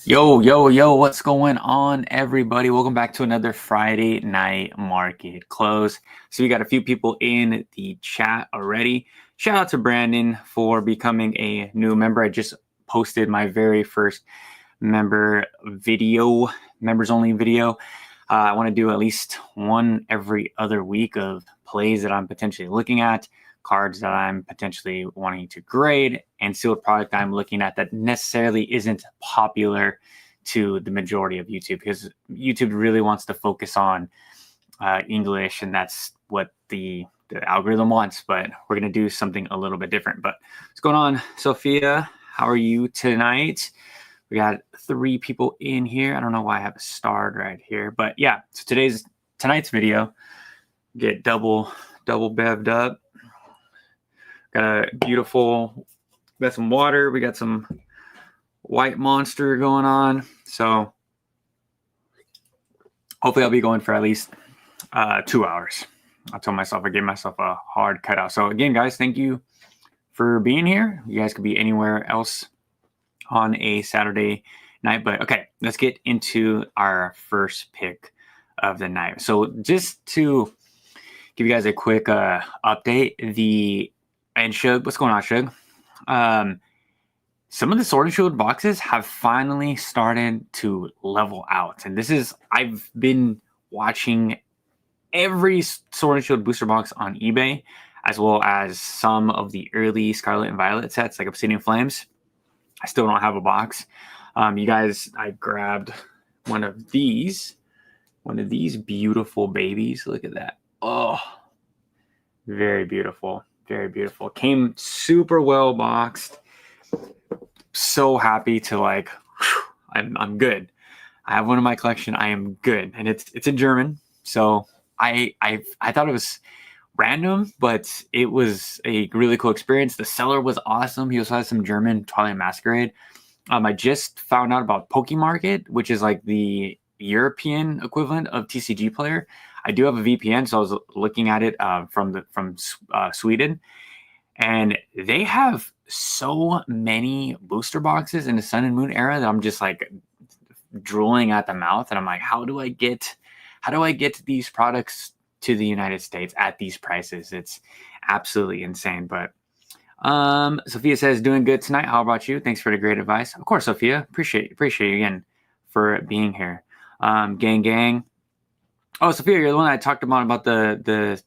Yo, what's going on, everybody? Welcome back to another Friday night market close. So we got a few people in the chat already. Shout out to Brandon for becoming a new member. I just posted my very first members only video. I want to do at least one every other week of plays that I'm potentially looking at, cards that I'm potentially wanting to grade, and sealed product I'm looking at that necessarily isn't popular to the majority of YouTube, because YouTube really wants to focus on English, and that's what the algorithm wants. But we're going to do something a little bit different. But what's going on, Sophia? How are you tonight? We got 3 people in here. I don't know why I have a star right here, but yeah. So tonight's video, get double bevved up. Got a beautiful, got some water. We got some white monster going on. So hopefully I'll be going for at least 2 hours. I told myself I gave myself a hard cutout. So again, guys, thank you for being here. You guys could be anywhere else on a Saturday night, but okay, let's get into our first pick of the night. So just to give you guys a quick update, and Shug, what's going on, Shug? Some of the Sword and Shield boxes have finally started to level out. And I've been watching every Sword and Shield booster box on eBay, as well as some of the early Scarlet and Violet sets, like Obsidian Flames. I still don't have a box. You guys, I grabbed one of these beautiful babies. Look at that. Oh, very beautiful. Very beautiful. Came super well boxed. So happy to I'm good. I have one in my collection. I am good, and it's in German. So I thought it was random, but it was a really cool experience. The seller was awesome. He also has some German Twilight Masquerade. I just found out about Pokemarket, which is like the European equivalent of TCG Player. I do have a VPN, so I was looking at it from Sweden, and they have so many booster boxes in the Sun and Moon era that I'm just like drooling at the mouth, and I'm like, how do I get these products to the United States at these prices? It's absolutely insane. But Sophia says, doing good tonight. How about you? Thanks for the great advice. Of course, Sophia. Appreciate you again for being here. Gang. Oh, Sophia, you're the one I talked about the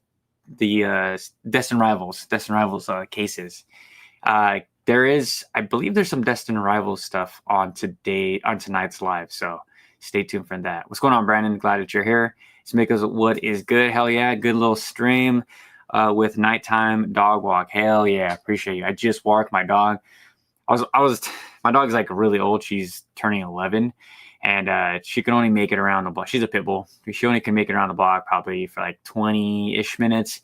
Destined Rivals cases. There is, I believe there's some Destined Rivals stuff on tonight's live, so stay tuned for that. What's going on, Brandon? Glad that you're here. Smickles, what is good? Hell yeah, good little stream with nighttime dog walk. Hell yeah, appreciate you. I just walked my dog. My dog's like really old. She's turning 11. And she can only make it around the block. She's a pit bull. She only can make it around the block probably for like 20-ish minutes.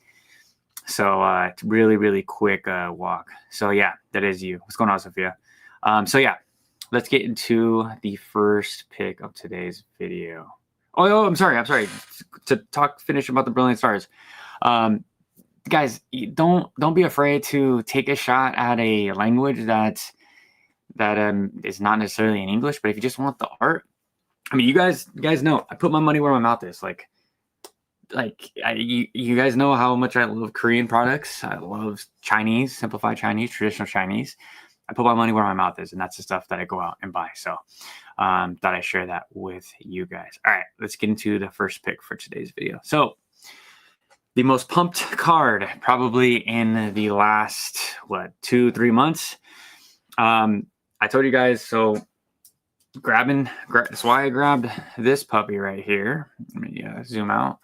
So it's really quick walk. So yeah, that is you. What's going on, Sophia? So yeah, let's get into the first pick of today's video. Oh, I'm sorry. To finish about the Brilliant Stars. Guys, don't be afraid to take a shot at a language that is not necessarily in English, but if you just want the art, I mean, you guys know I put my money where my mouth is. You guys know how much I love Korean products. I love Chinese, simplified Chinese, traditional Chinese. I put my money where my mouth is, and that's the stuff that I go out and buy. So thought I'd share that with you guys. All right, let's get into the first pick for today's video. So the most pumped card probably in the last 2-3 months. I told you guys, so that's why I grabbed this puppy right here. Let me zoom out.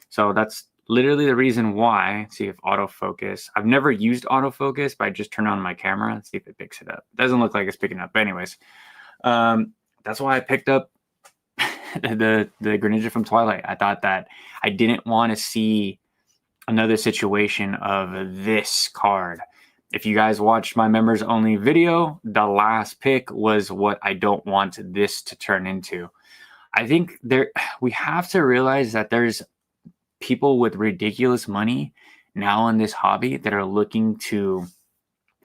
So that's literally the reason why. Let's see if autofocus. I've never used autofocus, but I just turn on my camera and see if it picks it up. It doesn't look like it's picking up. But anyways, that's why I picked up the Greninja from Twilight. I thought that I didn't want to see another situation of this card. If you guys watched my members only video, the last pick was what I don't want this to turn into. I think we have to realize that there's people with ridiculous money now in this hobby that are looking to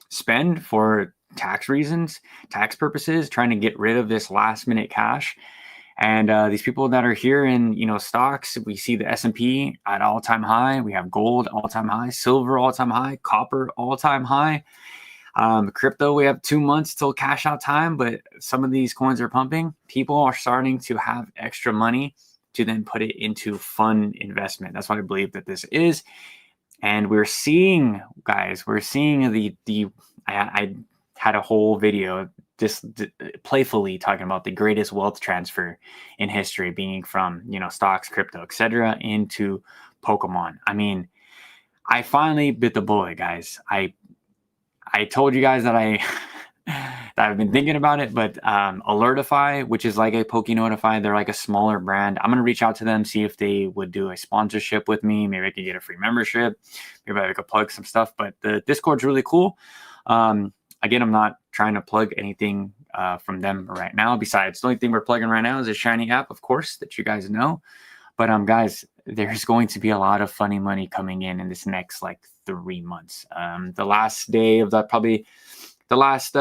spend for tax reasons, tax purposes, trying to get rid of this last minute cash. And these people that are here in, stocks, we see the S&P at all-time high. We have gold all-time high, silver all-time high, copper all-time high. Crypto, we have 2 months till cash out time, but some of these coins are pumping. People are starting to have extra money to then put it into fund investment. That's what I believe that this is. And we're seeing, guys, I had a whole video just playfully talking about the greatest wealth transfer in history being from, stocks, crypto, etc., into Pokemon. I mean, I finally bit the bullet, guys. I told you guys that that I've been thinking about it, but Alertify, which is like a PokeNotify, they're like a smaller brand. I'm gonna reach out to them, see if they would do a sponsorship with me. Maybe I could get a free membership. Maybe I could plug some stuff. But the Discord's really cool. Again, I'm not trying to plug anything from them right now. Besides, the only thing we're plugging right now is a shiny app, of course, that you guys know. But guys, there's going to be a lot of funny money coming in this next 3 months. The last day of that, probably the last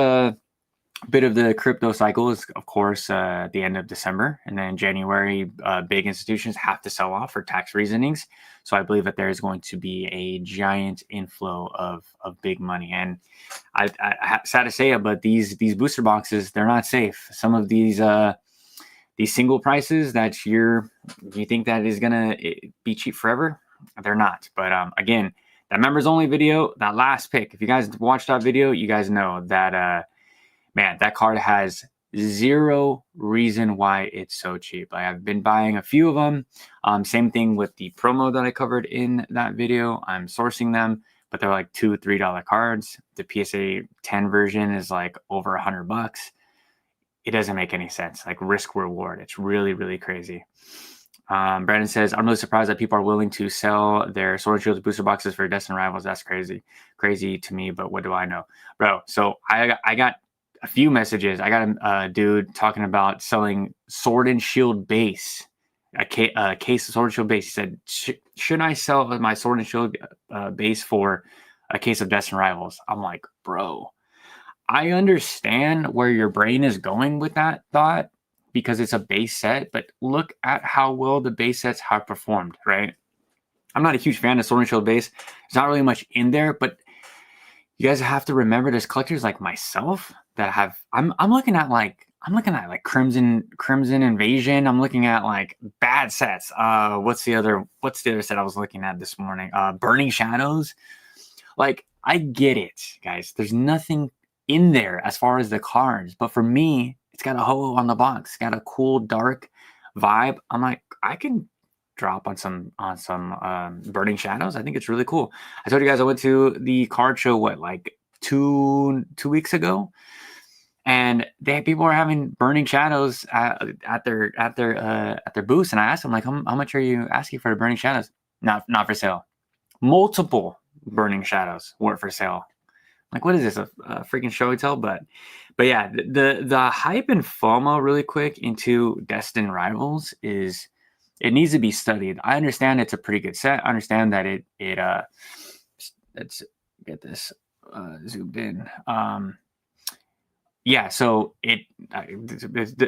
bit of the crypto cycle is, of course, the end of December. And then January, big institutions have to sell off for tax reasonings. So I believe that there is going to be a giant inflow of big money. And I sad to say it, but these booster boxes, they're not safe. Some of these single prices that you think that is going to be cheap forever, they're not. But again, that members only video, that last pick, if you guys watched that video, you guys know that, man, that card has zero reason why it's so cheap. I've been buying a few of them. Same thing with the promo that I covered in that video. I'm sourcing them, but they're like $2, $3 cards. The PSA 10 version is like over $100. It doesn't make any sense. Like risk reward. It's really, really crazy. Brandon says, I'm really surprised that people are willing to sell their Sword and Shield booster boxes for Destined Rivals. That's crazy to me, but what do I know? Bro, so I got a few messages. I got a dude talking about selling Sword and Shield base, a case of Sword and Shield base. He said, should I sell my Sword and Shield base for a case of Destined Rivals? I'm like, bro, I understand where your brain is going with that thought, because it's a base set, but look at how well the base sets have performed, right? I'm not a huge fan of Sword and Shield base. There's not really much in there, but you guys have to remember there's collectors like myself that have, I'm looking at Crimson Invasion. I'm looking at like bad sets. What's the other set I was looking at this morning? Burning Shadows. Like, I get it, guys. There's nothing in there as far as the cards, but for me, it's got a holo on the box. It's got a cool dark vibe. I'm like, I can drop on some Burning Shadows. I think it's really cool. I told you guys I went to the card show like two weeks ago, and people are having Burning Shadows at their booths, and I asked them like, how much are you asking for the Burning Shadows? Not for sale. Multiple Burning Shadows weren't for sale. Like, what is this, a freaking show and tell? But yeah, the hype and FOMO really quick into Destined Rivals is, it needs to be studied. I understand it's a pretty good set. I understand that let's get this zoomed in. Yeah, so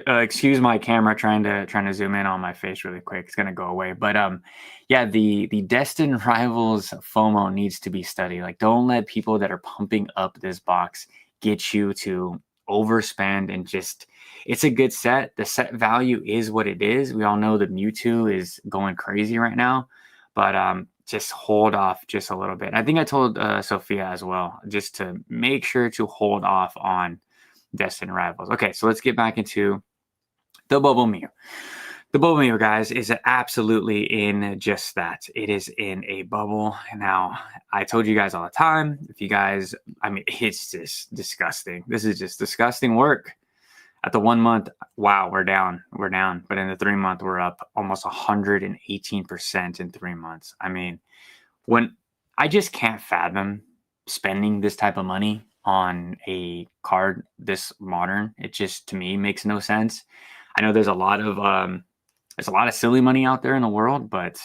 excuse my camera trying to zoom in on my face really quick. It's gonna go away. But yeah, the Destined Rivals FOMO needs to be studied. Like, don't let people that are pumping up this box get you to overspend and just, it's a good set. The set value is what it is. We all know the Mewtwo is going crazy right now, but just hold off just a little bit. I think I told Sophia as well, just to make sure to hold off on Destined Rivals. Okay, so let's get back into the Bubble Mew. The Bubble Mew, guys, is absolutely in just that. It is in a bubble. Now, I told you guys all the time, if you guys, I mean, it's just disgusting. This is just disgusting work. At the 1 month, wow, we're down. But in the 3 month, we're up almost 118% in 3 months. I mean, when I just can't fathom spending this type of money on a card this modern. It just, to me, makes no sense. I know there's a lot of silly money out there in the world, but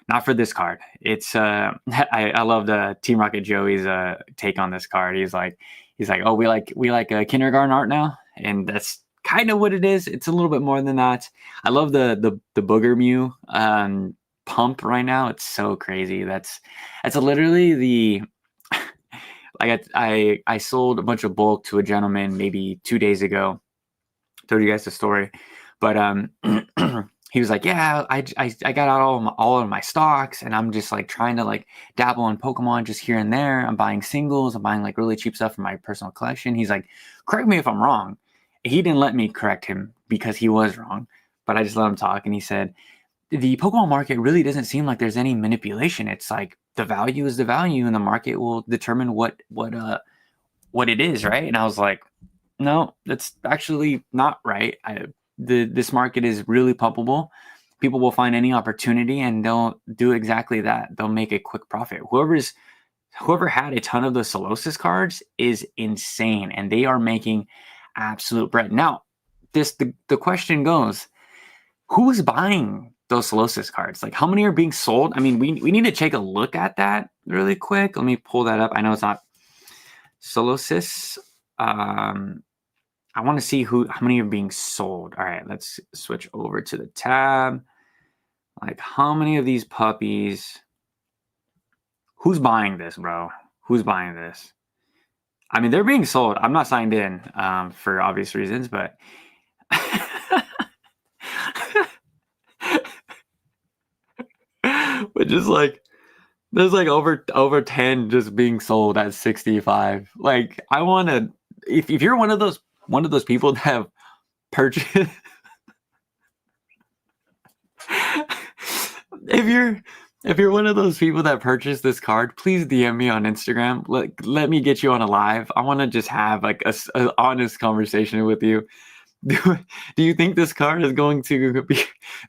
not for this card. It's I love the Team Rocket Joey's take on this card. He's like, He's like, oh, we like kindergarten art now, and that's kind of what it is. It's a little bit more than that. I love the Booger Mew pump right now. It's so crazy. That's literally the like I sold a bunch of bulk to a gentleman maybe 2 days ago. Told you guys the story, but he was like, yeah, I got out all of my stocks, and I'm just like trying to like dabble in Pokemon just here and there. I'm buying singles, I'm buying like really cheap stuff for my personal collection. He's like, correct me if I'm wrong. He didn't let me correct him because he was wrong, but I just let him talk, and he said the Pokemon market really doesn't seem like there's any manipulation. It's like the value is the value, and the market will determine what it is, right? And I was like, no, that's actually not right. This market is really pumpable. People will find any opportunity and they'll do exactly that. They'll make a quick profit. Whoever had a ton of the Solosis cards is insane, and they are making absolute bread. Now, the question goes, who's buying those Solosis cards? Like, how many are being sold? I mean, we need to take a look at that really quick. Let me pull that up. I know it's not Solosis. I want to see how many are being sold. All right, let's switch over to the tab. Like, how many of these puppies? Who's buying this, bro? Who's buying this? I mean, they're being sold. I'm not signed in for obvious reasons, but but just like there's like over 10 just being sold at 65. Like, I want to. If you're one of those people that have purchased. If you're one of those people that purchased this card, please DM me on Instagram. Let me get you on a live. I want to just have like a honest conversation with you. Do you think this card is going to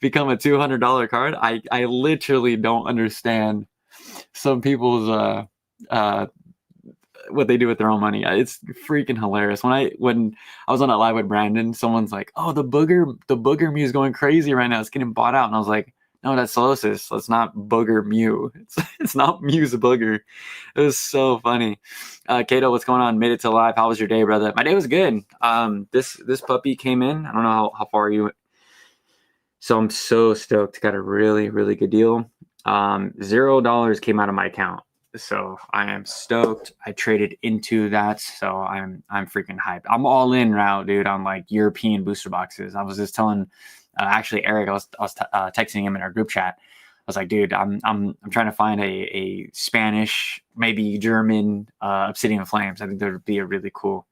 become a $200 card? I literally don't understand some people's what they do with their own money. It's freaking hilarious. When I was on a live with Brandon, someone's like, "Oh, the booger Mew is going crazy right now. It's getting bought out," and I was like, no, that's Solosis. That's not Booger Mew. It's not Mew's Booger. It was so funny. Kato, what's going on? Made it to live. How was your day, brother? My day was good. This puppy came in. I don't know how far you. So I'm so stoked. Got a really, really good deal. $0 came out of my account. So I am stoked. I traded into that. So I'm freaking hyped. I'm all in now, dude, on like European booster boxes. I was just telling actually Eric, I was texting him in our group chat. I was like, dude, I'm trying to find a Spanish, maybe German Obsidian Flames. I think that would be a really cool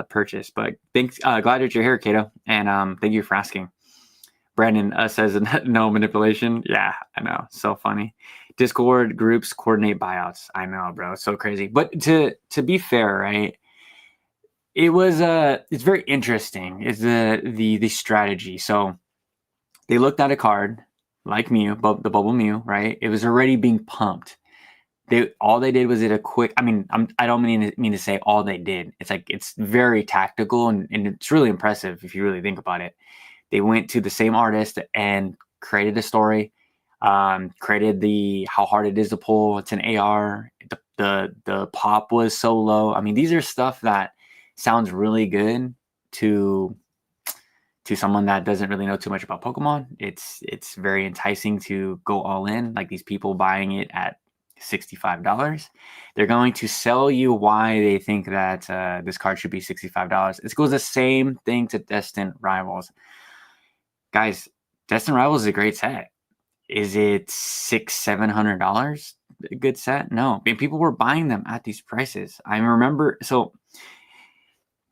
purchase. But thanks, glad that you're here, Kato, and thank you for asking. Brandon says no manipulation. Yeah, I know, so funny. Discord groups coordinate buyouts. I know, bro, it's so crazy. But to be fair, right? It's very interesting is the strategy. So they looked at a card like Mew, the Bubble Mew, right? It was already being pumped. All they did was a quick. I mean, I don't mean to say all they did. It's like it's very tactical and it's really impressive if you really think about it. They went to the same artist and created a story, created how hard it is to pull. It's an AR. The pop was so low. I mean, these are stuff that sounds really good to someone that doesn't really know too much about Pokemon. It's very enticing to go all in. Like these people buying it at $65. They're going to sell you why they think that this card should be $65. It goes the same thing to Destined Rivals. Guys, Destined Rivals is a great set. Is it $600-$700 a good set? No. I mean, people were buying them at these prices. I remember, so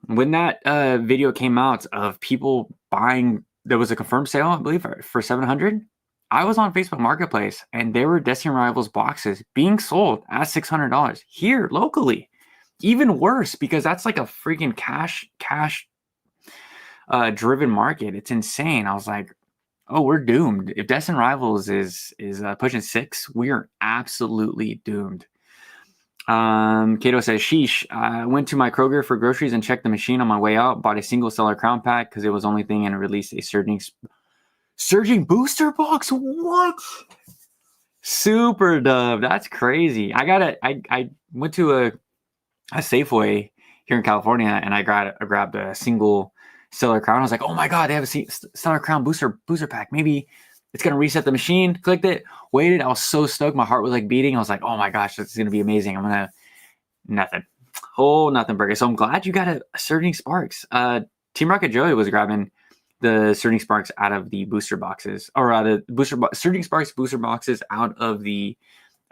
when that video came out of people buying, there was a confirmed sale, I believe, for $700. I was on Facebook Marketplace, and there were Destined Rivals boxes being sold at $600 here locally. Even worse, because that's like a freaking cash driven market. It's insane. I was like, oh, we're doomed. If Destined Rivals is pushing $6, we are absolutely doomed. Kato says, sheesh, I went to my Kroger for groceries and checked the machine on my way out, bought a single seller crown pack because it was the only thing, and it released a surging booster box. What? Super dub. That's crazy. I went to a Safeway here in California, and I grabbed a single Stellar Crown. I was like, oh my god, they have a Stellar Crown booster pack. Maybe it's gonna reset the machine. Clicked it, waited. I was so stoked. My heart was like beating. I was like, oh my gosh, this is gonna be amazing. I'm gonna nothing. Oh, nothing burger. So I'm glad you got a Surging Sparks. Team Rocket Joey was grabbing the Surging Sparks out of the booster boxes, or Surging Sparks booster boxes out of the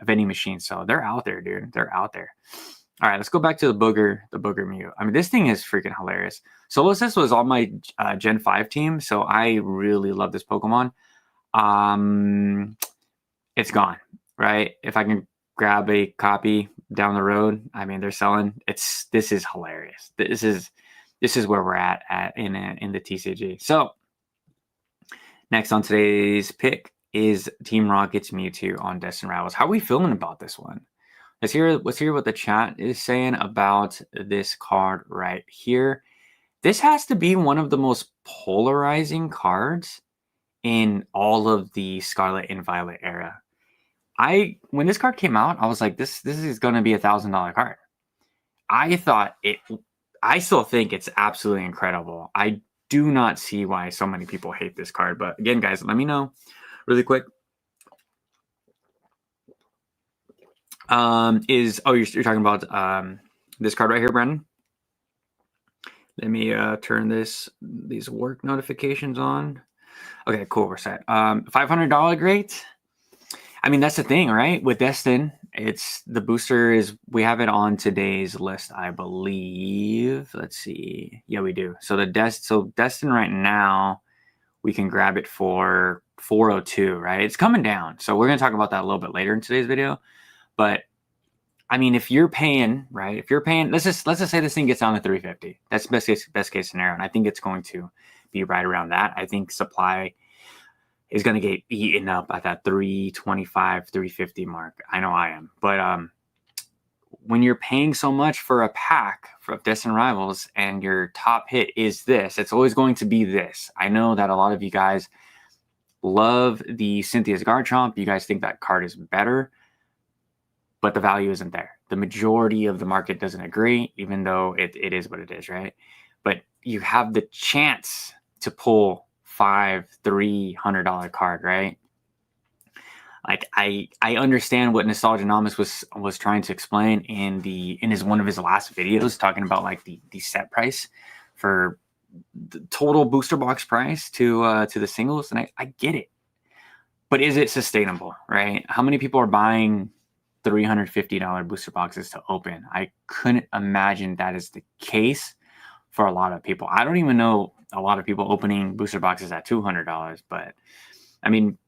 vending machine. So they're out there, dude. They're out there. All right, let's go back to the booger Mew. I mean, this thing is freaking hilarious. Solo Assist was on my Gen 5 team, so I really love this Pokemon. It's gone, right? If I can grab a copy down the road, I mean, they're selling. This is hilarious. This is where we're at in the TCG. So next on today's pick is Team Rocket's Mewtwo on Destined Rivals. How are we feeling about this one? Let's hear what the chat is saying about this card right here. This has to be one of the most polarizing cards in all of the Scarlet and Violet era. When this card came out, I was like, this is going to be $1,000 card. I still think it's absolutely incredible. I do not see why so many people hate this card. But again, guys, let me know really quick. You're talking about this card right here, Brandon? Let me turn these work notifications on. Okay, cool, we're set. $500 great. I mean, that's the thing, right? With Destin, it's the booster we have it on today's list, I believe. Let's see. Yeah, we do. So Destin right now, we can grab it for $402, right? It's coming down. So we're going to talk about that a little bit later in today's video. But I mean, if you're paying, right? If you're paying, let's just say this thing gets down to $350. That's best case scenario, and I think it's going to be right around that. I think supply is going to get eaten up at that 325, 350 mark. I know I am, but when you're paying so much for a pack of Destined Rivals and your top hit is this, it's always going to be this. I know that a lot of you guys love the Cynthia's Garchomp. You guys think that card is better, but the value isn't there. The majority of the market doesn't agree, even though it is what it is, right? But you have the chance to pull $300 card, right? Like I understand what Nostalgianomics was trying to explain in one of his last videos, talking about like the set price for the total booster box price to the singles, and I get it, but is it sustainable, right? How many people are buying $350 booster boxes to open? I couldn't imagine that is the case for a lot of people. I don't even know a lot of people opening booster boxes at $200, but I mean,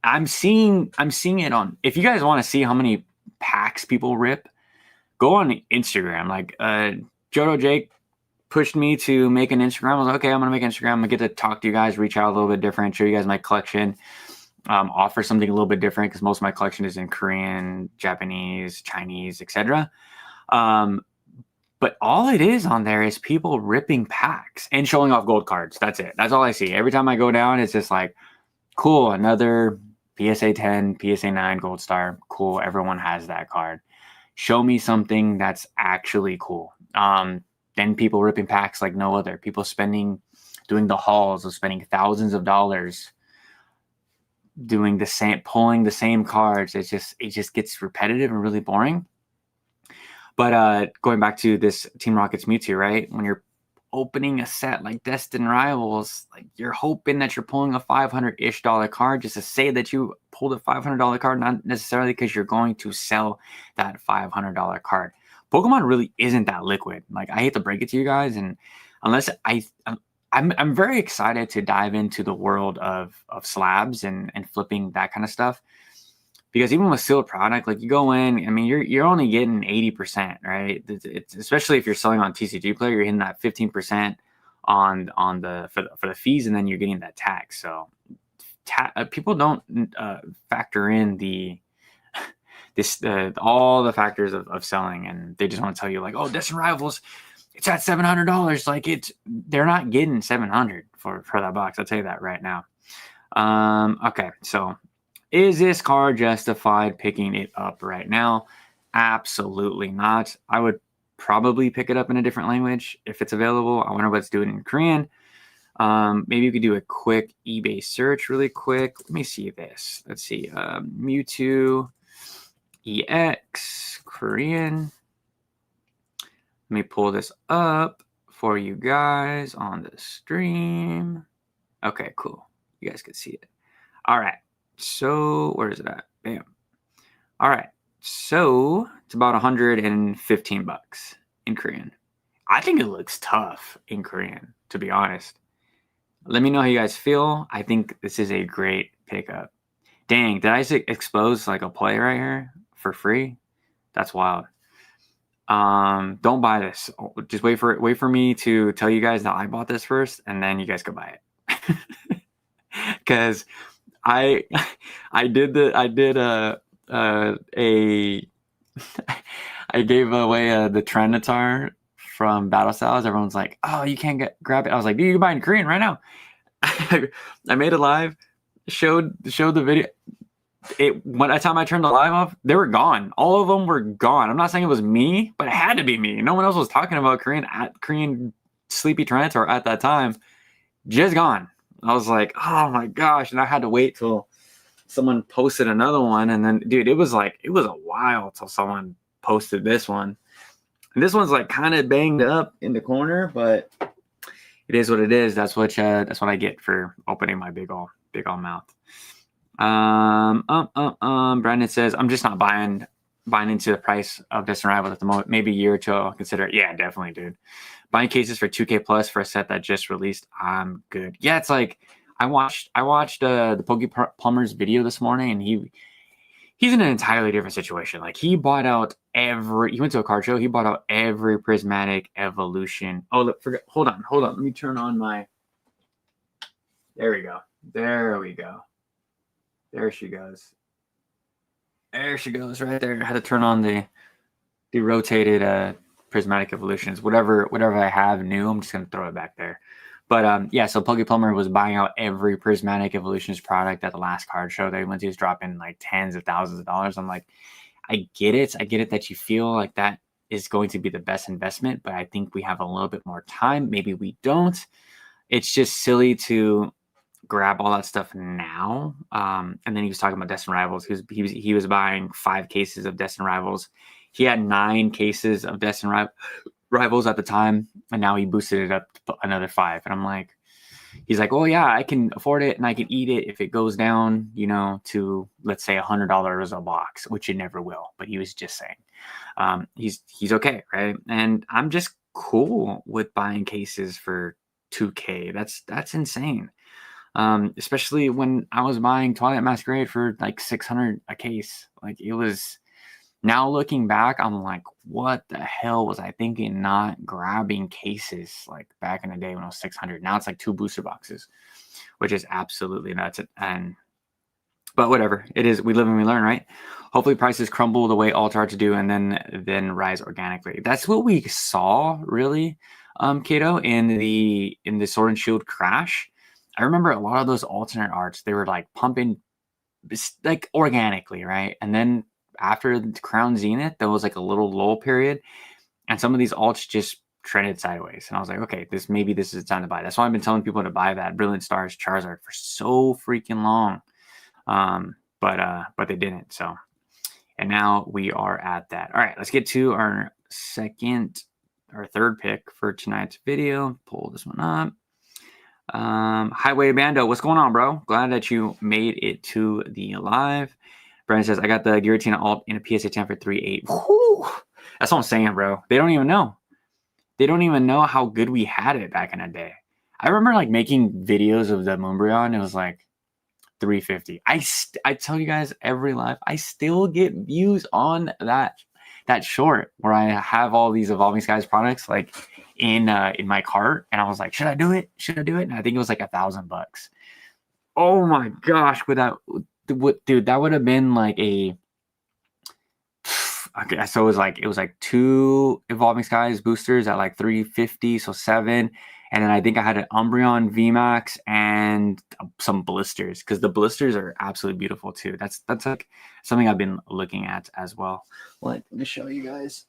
I'm seeing it on. If you guys want to see how many packs people rip, go on Instagram. Like Jodo Jake pushed me to make an Instagram. I was like, okay, I'm gonna make an Instagram. I'm gonna get to talk to you guys, reach out a little bit different, show you guys my collection, offer something a little bit different because most of my collection is in Korean, Japanese, Chinese, etc. But all it is on there is people ripping packs and showing off gold cards. That's it. That's all I see. Every time I go down, it's just like, cool, another PSA 10, PSA 9 gold star. Cool, everyone has that card. Show me something that's actually cool. Then people ripping packs like no other. People doing the hauls of spending thousands of dollars doing the same, pulling the same cards. It just gets repetitive and really boring. But going back to this Team Rocket's Mewtwo, right? When you're opening a set like Destined Rivals, like you're hoping that you're pulling a $500-ish card just to say that you pulled a $500 card, not necessarily because you're going to sell that $500 card. Pokemon really isn't that liquid. Like, I hate to break it to you guys, and unless I'm very excited to dive into the world of slabs and flipping that kind of stuff. Because even with sealed product, like you go in, I mean, you're only getting 80%, right? It's especially if you're selling on TCG Player, you're hitting that 15% for the fees, and then you're getting that tax. So people don't factor in all the factors of selling, and they just want to tell you like, oh, Destined Rivals, it's at $700. Like they're not getting $700 for that box. I'll tell you that right now. Okay, so. Is this card justified picking it up right now? Absolutely not. I would probably pick it up in a different language if it's available. I wonder what's doing in Korean. Maybe you could do a quick eBay search really quick. Let me see this. Let's see. Mewtwo EX Korean. Let me pull this up for you guys on the stream. Okay, cool. You guys can see it. All right. So where is it at? Bam. All right. So it's about 115 bucks in Korean. I think it looks tough in Korean, to be honest. Let me know how you guys feel. I think this is a great pickup. Dang, did I expose like a play right here for free? That's wild. Don't buy this. Just wait for me to tell you guys that I bought this first, and then you guys go buy it. Because I did I gave away the Trinitar from Battle Styles. Everyone's like, "Oh, you can't grab it." I was like, "Dude, you can buy it in Korean right now." I made it live, showed the video. By the time I turned the live off, they were gone. All of them were gone. I'm not saying it was me, but it had to be me. No one else was talking about Korean Sleepy Trinitar at that time. Just gone. I was like, oh my gosh. And I had to wait till someone posted another one. And then, dude, it was a while till someone posted this one. And this one's like kind of banged up in the corner, but it is what it is. That's what I get for opening my big ol' mouth. Brandon says, I'm just not buying into the price of Destined Rivals at the moment. Maybe a year or two I'll consider it. Yeah, definitely, dude. Buying cases for 2K plus for a set that just released, I'm good. Yeah, it's like I watched the Pokey Plumber's video this morning, and he's in an entirely different situation. Like he went to a card show, he bought out every prismatic evolution. Oh, look, hold on. Let me turn on my. There we go. There she goes. There she goes right there. I had to turn on the rotated prismatic evolutions. Whatever I have new, I'm just gonna throw it back there. But yeah, so Pokey Plumber was buying out every prismatic evolutions product at the last card show they went to. He's dropping like tens of thousands of dollars. I'm like, I get it that you feel like that is going to be the best investment, but I think we have a little bit more time. Maybe we don't. It's just silly to grab all that stuff now. And then he was talking about Destined Rivals. He was buying 5 cases of Destined Rivals. He had 9 cases of Destined Rivals at the time, and now he boosted it up to another 5. And I'm like, he's like, oh yeah, I can afford it and I can eat it if it goes down, to let's say $100 a box, which it never will. But he was just saying, he's okay, right? And I'm just cool with buying cases for 2K. That's insane. Especially when I was buying Twilight Masquerade for like 600 a case. Like it was. Now looking back, I'm like, what the hell was I thinking? Not grabbing cases like back in the day when I was 600. Now it's like 2 booster boxes, which is absolutely nuts. But whatever it is, we live and we learn, right? Hopefully prices crumble the way alts are to do, and then rise organically. That's what we saw, really, Kato, in the Sword and Shield crash. I remember a lot of those alternate arts, they were like pumping like organically, right? And then after the Crown Zenith, there was like a little lull period, and some of these alts just trended sideways. And I was like, okay, this is the time to buy. That's why I've been telling people to buy that Brilliant Stars Charizard for so freaking long. But they didn't. So, and now we are at that. All right, let's get to our third pick for tonight's video. Pull this one up. Highway Bando, what's going on, bro? Glad that you made it to the live. Brian says, I got the Giratina alt in a PSA 10 for 3.8. That's what I'm saying, bro. They don't even know. They don't even know how good we had it back in the day. I remember like making videos of the Moonbreon. It was like 350. I tell you guys every live, I still get views on that short where I have all these Evolving Skies products like in my cart, and I was like, should I do it? And I think it was like $1,000. Oh my gosh, dude, that would have been like okay, so it was like 2 Evolving Skies boosters at like 350, so 7. And then I think I had an Umbreon VMAX and some blisters, because the blisters are absolutely beautiful too. That's like something I've been looking at as well. Let me show you guys.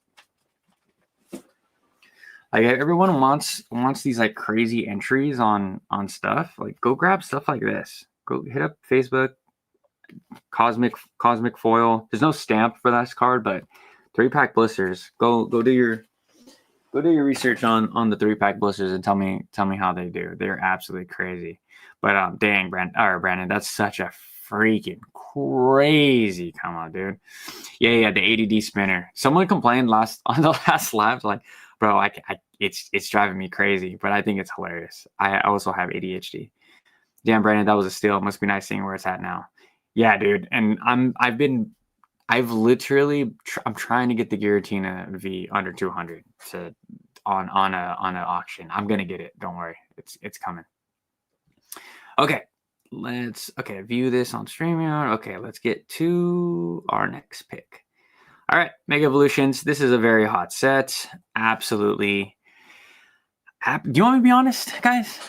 Like everyone wants these like crazy entries on stuff. Like go grab stuff like this. Go hit up Facebook, cosmic foil. There's no stamp for this card, but 3-pack blisters. Go do your research on the 3-pack blisters and tell me how they do. They're absolutely crazy. But dang, Brandon, that's such a freaking crazy come on, dude. Yeah, the ADD spinner. Someone complained on the last live, like, bro, it's driving me crazy, but I think it's hilarious. I also have ADHD. Damn, Brandon, that was a steal. It must be nice seeing where it's at now. Yeah, dude, and I've literally I'm trying to get the Giratina V under 200 to on an auction. I'm gonna get it. Don't worry, it's coming. Okay, let's view this on StreamYard. Okay, let's get to our next pick. All right, Mega Evolutions. This is a very hot set. Absolutely. Do you want me to be honest, guys?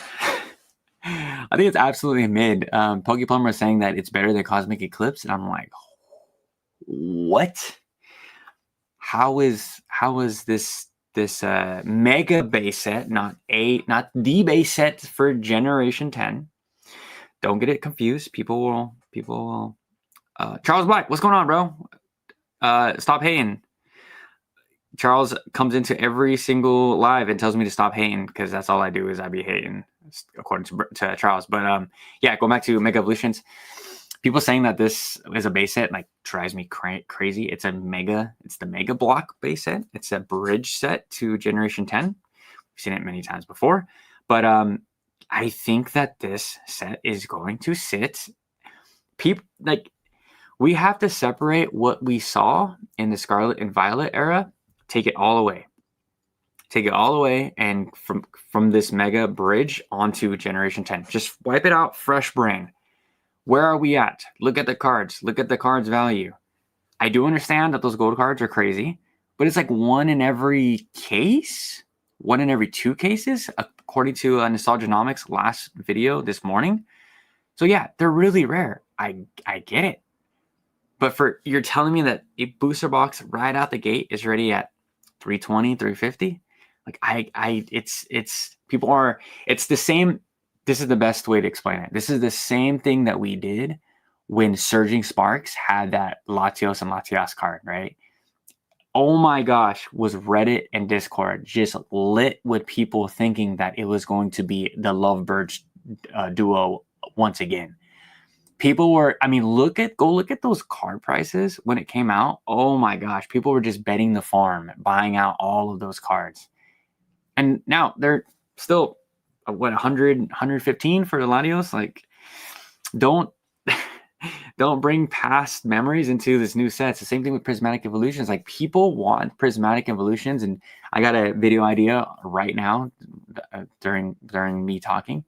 I think it's absolutely mid. Pokeplumber was saying that it's better than Cosmic Eclipse, and I'm like, what? How is this mega base set, not the base set for Generation 10? Don't get it confused. People will. Charles Black, what's going on, bro? Stop hating. Charles comes into every single live and tells me to stop hating because that's all I do is I be hating, according to Charles. But yeah, go back to Mega Evolutions. People saying that this is a base set like drives me crazy. It's the Mega Block base set. It's a bridge set to Generation 10. We've seen it many times before, but I think that this set is going to sit. We have to separate what we saw in the Scarlet and Violet era. Take it all away. And from this Mega Bridge onto Generation 10. Just wipe it out, fresh brain. Where are we at? Look at the cards. Look at the cards' value. I do understand that those gold cards are crazy, but it's like one in every case? One in every 2 cases, according to Nostalgianomics' last video this morning. So yeah, they're really rare. I get it. But you're telling me that a booster box right out the gate is already at 320, 350? Like it's the same. This is the best way to explain it. This is the same thing that we did when Surging Sparks had that Latios and Latias card, right? Oh my gosh, was Reddit and Discord just lit with people thinking that it was going to be the Lovebirds duo once again. People were, go look at those card prices when it came out. Oh my gosh, people were just betting the farm, buying out all of those cards. And now they're still, 100, 115 for the Latios? Like, don't bring past memories into this new set. It's the same thing with Prismatic Evolutions. Like, people want Prismatic Evolutions, and I got a video idea right now during me talking.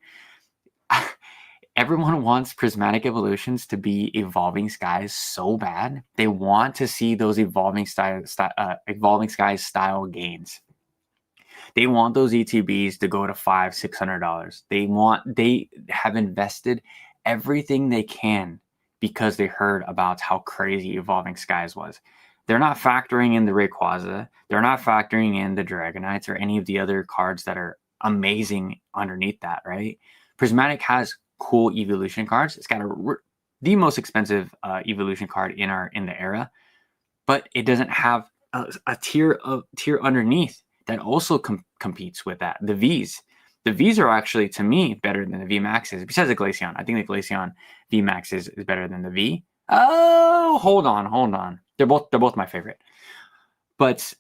Everyone wants Prismatic Evolutions to be Evolving Skies so bad. They want to see those Evolving Skies style gains. They want those ETBs to go to $500-$600. They have invested everything they can because they heard about how crazy Evolving Skies was. They're not factoring in the Rayquaza. They're not factoring in the Dragonites or any of the other cards that are amazing underneath that, right? Prismatic has cool evolution cards. It's got the most expensive evolution card in the era, but it doesn't have a tier underneath that also competes with that. The Vs are actually, to me, better than the V Maxes. Besides the Glaceon, I think the Glaceon V Max is better than the V. Oh, hold on. They're both my favorite. But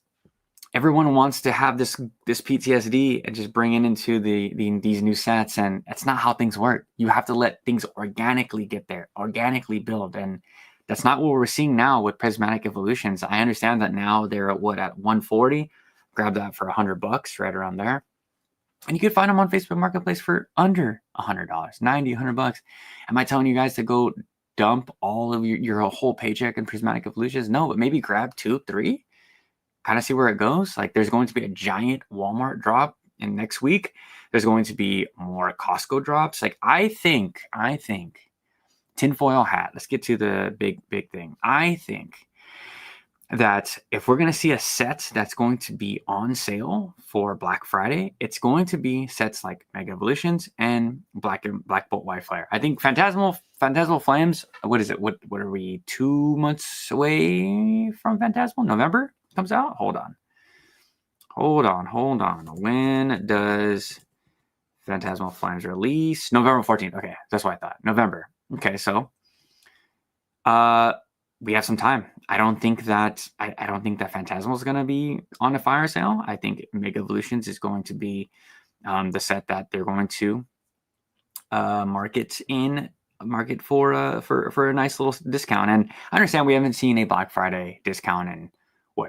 everyone wants to have this PTSD and just bring it into these new sets, and that's not how things work. You have to let things organically get there, organically build, and that's not what we're seeing now with Prismatic Evolutions. I understand that now they're at 140. Grab that for $100, right around there, and you can find them on Facebook Marketplace for under $100, $90, $100. Am I telling you guys to go dump all of your whole paycheck in Prismatic Evolutions? No, but maybe grab 2, 3. Kind of see where it goes. Like, there's going to be a giant Walmart drop in next week. There's going to be more Costco drops. Like, I think tinfoil hat. Let's get to the big thing. I think that if we're going to see a set that's going to be on sale for Black Friday, it's going to be sets like Mega Evolutions and Black Bolt White Flare. I think Phantasmal Flames. What is it? What are we 2 months away from Phantasmal? November comes out. Hold on. When does Phantasmal Flames release? November 14th. Okay, that's what I thought. November. Okay, so we have some time. I don't think that Phantasmal is going to be on a fire sale. I think Mega Evolutions is going to be the set that they're going to market for a nice little discount. And I understand we haven't seen a Black Friday discount in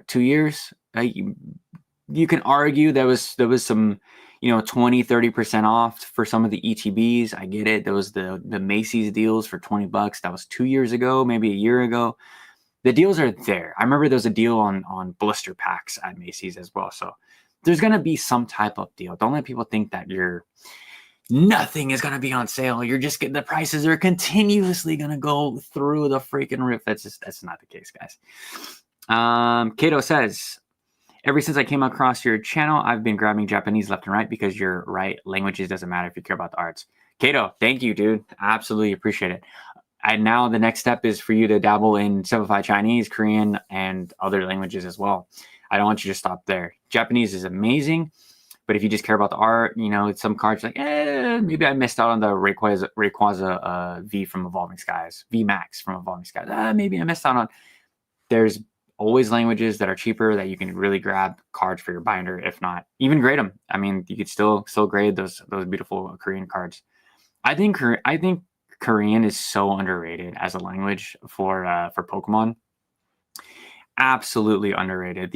2 years. You can argue there was some 20-30% off for some of the ETBs. I get it. There was the Macy's deals for $20. That was 2 years ago, maybe a year ago. The deals are there. I remember there was a deal on blister packs at Macy's as well. So there's going to be some type of deal. Don't let people think that nothing is going to be on sale. You're just getting the prices are continuously going to go through the freaking roof. That's not the case, guys. Kato says, ever since I came across your channel, I've been grabbing Japanese left and right because you're right. Languages doesn't matter if you care about the arts. Kato, thank you, dude. Absolutely appreciate it. And now the next step is for you to dabble in simplified Chinese, Korean, and other languages as well. I don't want you to stop there. Japanese is amazing, but if you just care about the art, some cards like, maybe I missed out on the Rayquaza V from Evolving Skies, V Max from Evolving Skies. Maybe I missed out on. There's always languages that are cheaper that you can really grab cards for your binder. If not, even grade them. I mean, you could still grade those beautiful Korean cards. I think Korean is so underrated as a language for Pokemon. Absolutely underrated.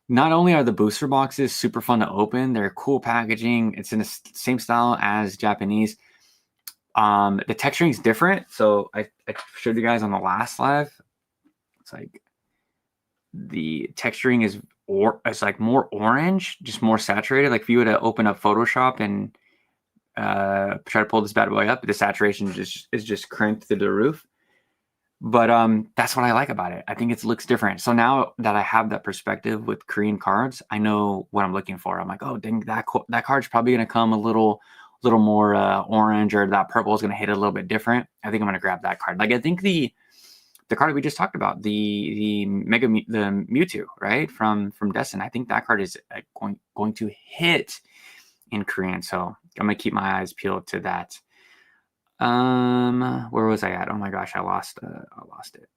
Not only are the booster boxes super fun to open, they're cool packaging. It's in the same style as Japanese. The texturing is different. So I showed you guys on the last live. It's like the texturing is it's like more orange, just more saturated. Like if you were to open up Photoshop and try to pull this bad boy up, the saturation is just cranked through the roof. But that's what I like about it. I think it looks different. So now that I have that perspective with Korean cards, I know what I'm looking for. I'm like, oh, dang, that card's probably going to come a little more orange, or that purple is going to hit a little bit different. I think I'm going to grab that card. Like I think the card that we just talked about, the Mewtwo, right, from Destin. I think that card is going to hit in Korean. So I'm gonna keep my eyes peeled to that. Where was I at? Oh my gosh, I lost it.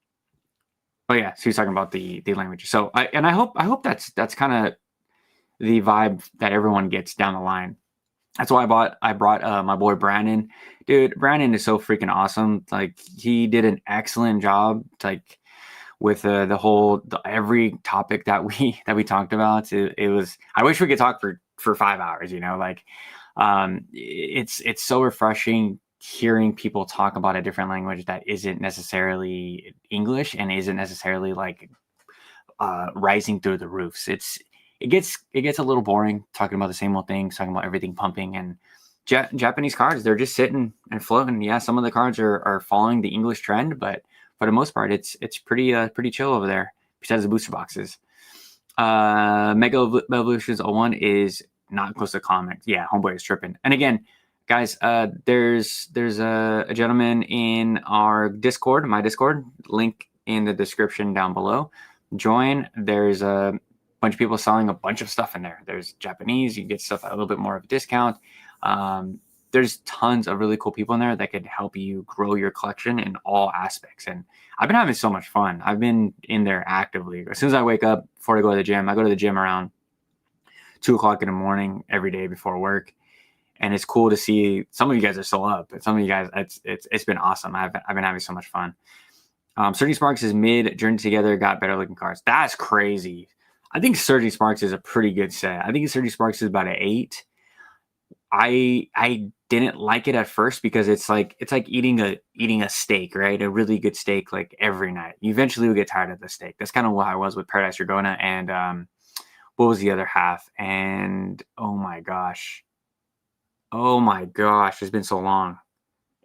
Oh yeah, so he's talking about the language. So I hope that's kind of the vibe that everyone gets down the line. That's why I brought my boy Brandon. Dude, Brandon is so freaking awesome. Like he did an excellent job, like with every topic that we talked about. It was. I wish we could talk for 5 hours. Like it's so refreshing hearing people talk about a different language that isn't necessarily English and isn't necessarily like rising through the roofs. It gets a little boring talking about the same old things, talking about everything pumping. And Japanese cards, they're just sitting and floating. Yeah, some of the cards are following the English trend, but for the most part, it's pretty chill over there. Besides the booster boxes, Mega Evolutions 01 is not close to comics. Yeah, homeboy is tripping. And again, guys, there's a gentleman in our Discord, my Discord, link in the description down below. Join. There's a bunch of people selling a bunch of stuff in there. There's Japanese. You get stuff at a little bit more of a discount. There's tons of really cool people in there that could help you grow your collection in all aspects. And I've been having so much fun. I've been in there actively. As soon as I wake up before I go to the gym, I go to the gym around 2 o'clock in the morning every day before work. And it's cool to see some of you guys are still up, but some of you guys, it's been awesome. I've been having so much fun. Surging Sparks is mid, Journey Together got better looking cards. That's crazy. I think Surging Sparks is a pretty good set. I think Surging Sparks is about an 8. I didn't like it at first because it's like eating a steak, right? A really good steak like every night. You eventually will get tired of the steak. That's kind of what I was with Paradise Dragona and what was the other half? And oh my gosh, it's been so long.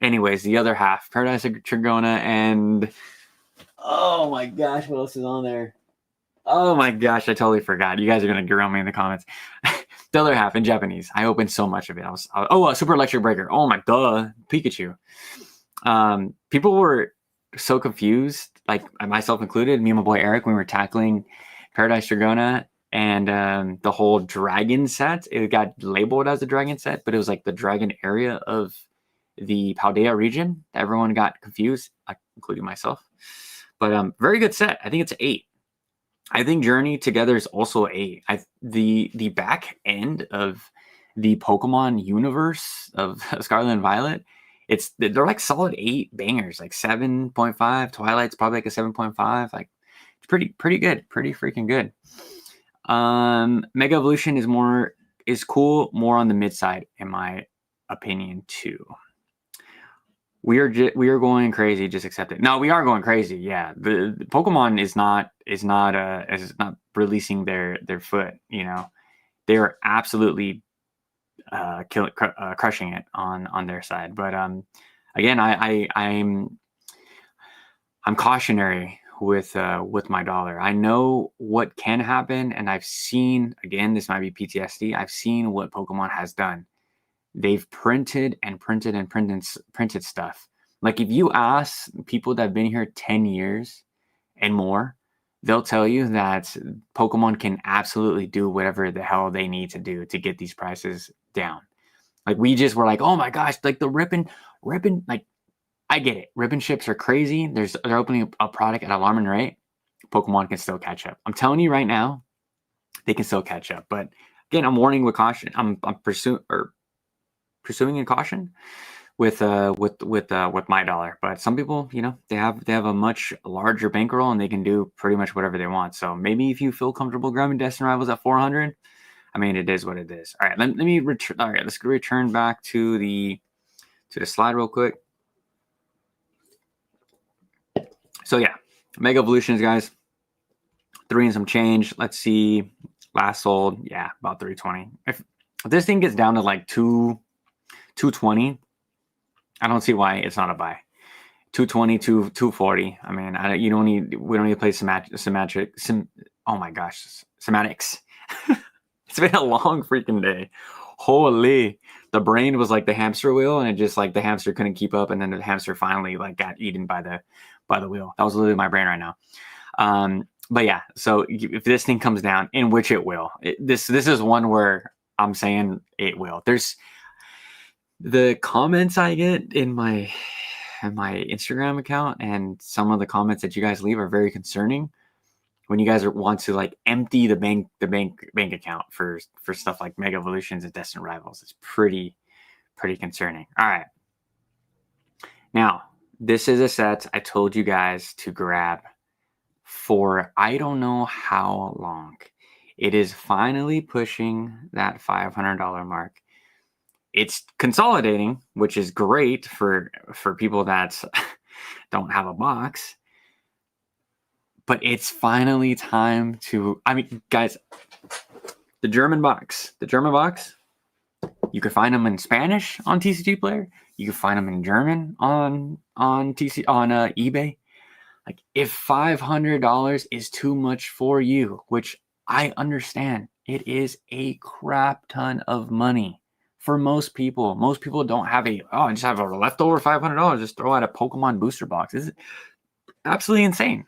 Anyways, the other half, Paradise Dragona and Oh my gosh, what else is on there? Oh my gosh, I totally forgot. You guys are gonna grill me in the comments. The other half in Japanese. I opened so much of it. A super electric breaker. Oh my god, Pikachu. People were so confused, like myself included. Me and my boy Eric, when we were tackling Paradise Dragona and the whole dragon set. It got labeled as a dragon set, but it was like the dragon area of the Paldea region. Everyone got confused, including myself. But very good set. I think it's an 8. I think Journey together is also a the back end of the Pokemon universe of Scarlet and Violet. They're like solid 8 bangers, like 7.5. Twilight's probably like a 7.5. Like it's pretty good, pretty freaking good. Mega Evolution is cool, more on the mid side in my opinion too. We are going crazy. Just accept it. No, we are going crazy. Yeah, the Pokemon is not releasing their foot. You know, they are absolutely crushing it on their side. But again, I'm cautionary with my dollar. I know what can happen, and I've seen, again, this might be PTSD. I've seen what Pokemon has done. They've printed stuff. Like if you ask people that have been here 10 years and more, they'll tell you that Pokemon can absolutely do whatever the hell they need to do to get these prices down. Like we just were like, oh my gosh, like the ripping, like I get it. Ribbon ships are crazy. They're opening a product at an alarming rate. Pokemon can still catch up. I'm telling you right now, they can still catch up. But again, I'm warning with caution. I'm pursuing in caution with my dollar. But some people, you know, they have a much larger bankroll and they can do pretty much whatever they want. So maybe if you feel comfortable grabbing Destiny Rivals at 400, I mean, it is what it is. All right, let me return. All right, let's return back to the slide real quick. So yeah, Mega Evolutions, guys. 3 and some change. Let's see. Last sold, yeah, about 320. If this thing gets down to like 220, I don't see why it's not a buy. 220 to 240. I mean, we don't need to play semantics. It's been a long freaking day. Holy, the brain was like the hamster wheel, and it just like the hamster couldn't keep up, and then the hamster finally like got eaten by the wheel. That was literally my brain right now. But yeah, so if this thing comes down, in which it will, this is one where I'm saying it will. There's the comments I get in my Instagram account, and some of the comments that you guys leave are very concerning. When you guys want to like empty the bank account for stuff like Mega Evolutions and Destiny Rivals, it's pretty concerning. All right, now this is a set I told you guys to grab for I don't know how long. It is finally pushing that $500 mark. It's consolidating, which is great for people that don't have a box. But it's finally time to, I mean, guys, the German box, you can find them in Spanish on TCG Player. You can find them in German on eBay. Like if $500 is too much for you, which I understand, it is a crap ton of money for most people. Most people don't have I just have a leftover $500. Just throw out a Pokemon booster box. This is absolutely insane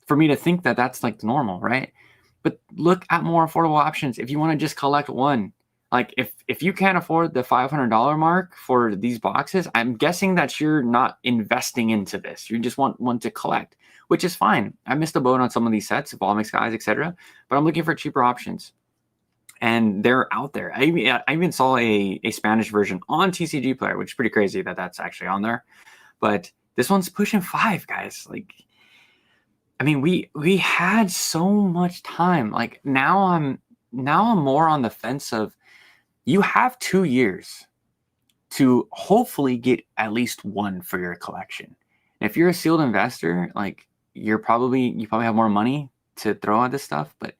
for me to think that that's like normal, right? But look at more affordable options. If you want to just collect one, like if you can't afford the $500 mark for these boxes, I'm guessing that you're not investing into this. You just want one to collect, which is fine. I missed the boat on some of these sets, Evolving Skies, etc. But I'm looking for cheaper options, and they're out there. I even saw a Spanish version on TCG Player, which is pretty crazy that that's actually on there. But this one's pushing 5, guys. Like, I mean, we had so much time. Like now I'm more on the fence of, you have 2 years to hopefully get at least one for your collection. And if you're a sealed investor, like you probably have more money to throw at this stuff, but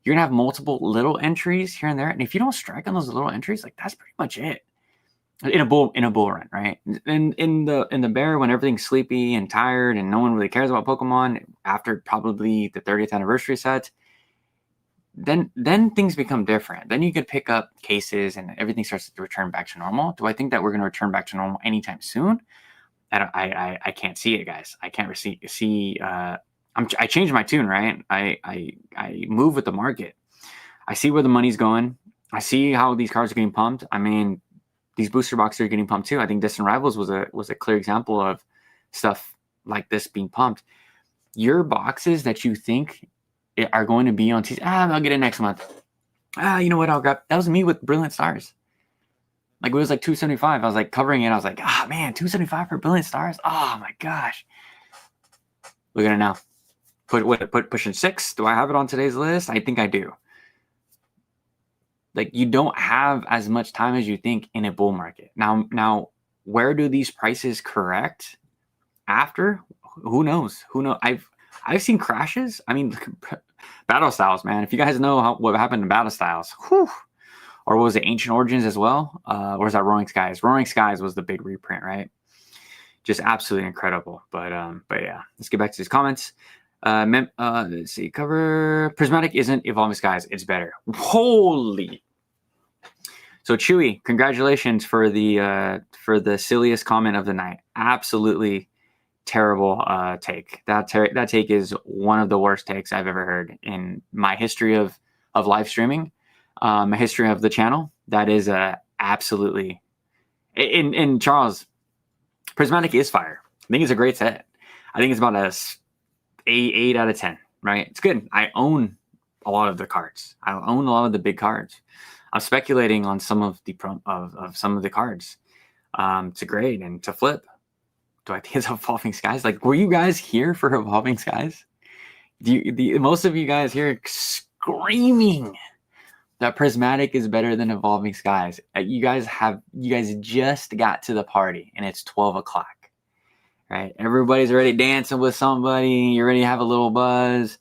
you're gonna have multiple little entries here and there. And if you don't strike on those little entries, like that's pretty much it. in a bull run, right? In the bear, when everything's sleepy and tired and no one really cares about Pokemon after probably the 30th anniversary set, then things become different. Then you could pick up cases and everything starts to return back to normal. Do I think that we're going to return back to normal anytime soon? I can't see it, guys. I can't see. I changed my tune, right? I move with the market. I see where the money's going. I see how these cards are getting pumped. I mean, these booster boxes are getting pumped too. I think Distant Rivals was a clear example of stuff like this being pumped. Your boxes that you think are going to be on TCG, I'll get it next month. You know what? I'll grab. That was me with Brilliant Stars. Like it was like $275. I was like covering it. I was like, man, $275 for Brilliant Stars. Oh my gosh. Look at it now. Pushing 6. Do I have it on today's list? I think I do. Like you don't have as much time as you think in a bull market. Now, where do these prices correct after? Who knows? I've seen crashes. I mean, Battle Styles, man. If you guys know what happened to Battle Styles, whew. Or was it Ancient Origins as well? Or was that Roaring Skies? Roaring Skies was the big reprint, right? Just absolutely incredible. But yeah, let's get back to these comments. Let's see. Cover Prismatic isn't Evolving Skies. It's better. Holy. So Chewy, congratulations for the silliest comment of the night. Absolutely terrible take. That take is one of the worst takes I've ever heard in my history of live streaming. My history of the channel. That is absolutely. In Charles, Prismatic is fire. I think it's a great set. I think it's about a 8 out of 10. Right? It's good. I own a lot of the cards. I own a lot of the big cards. I'm speculating on some of the some of the cards to grade and to flip. Do I think it's Evolving Skies? Like, were you guys here for Evolving Skies? Most of you guys here screaming that Prismatic is better than Evolving Skies. You guys just got to the party and it's 12 o'clock, right? Everybody's already dancing with somebody. You're ready to have a little buzz.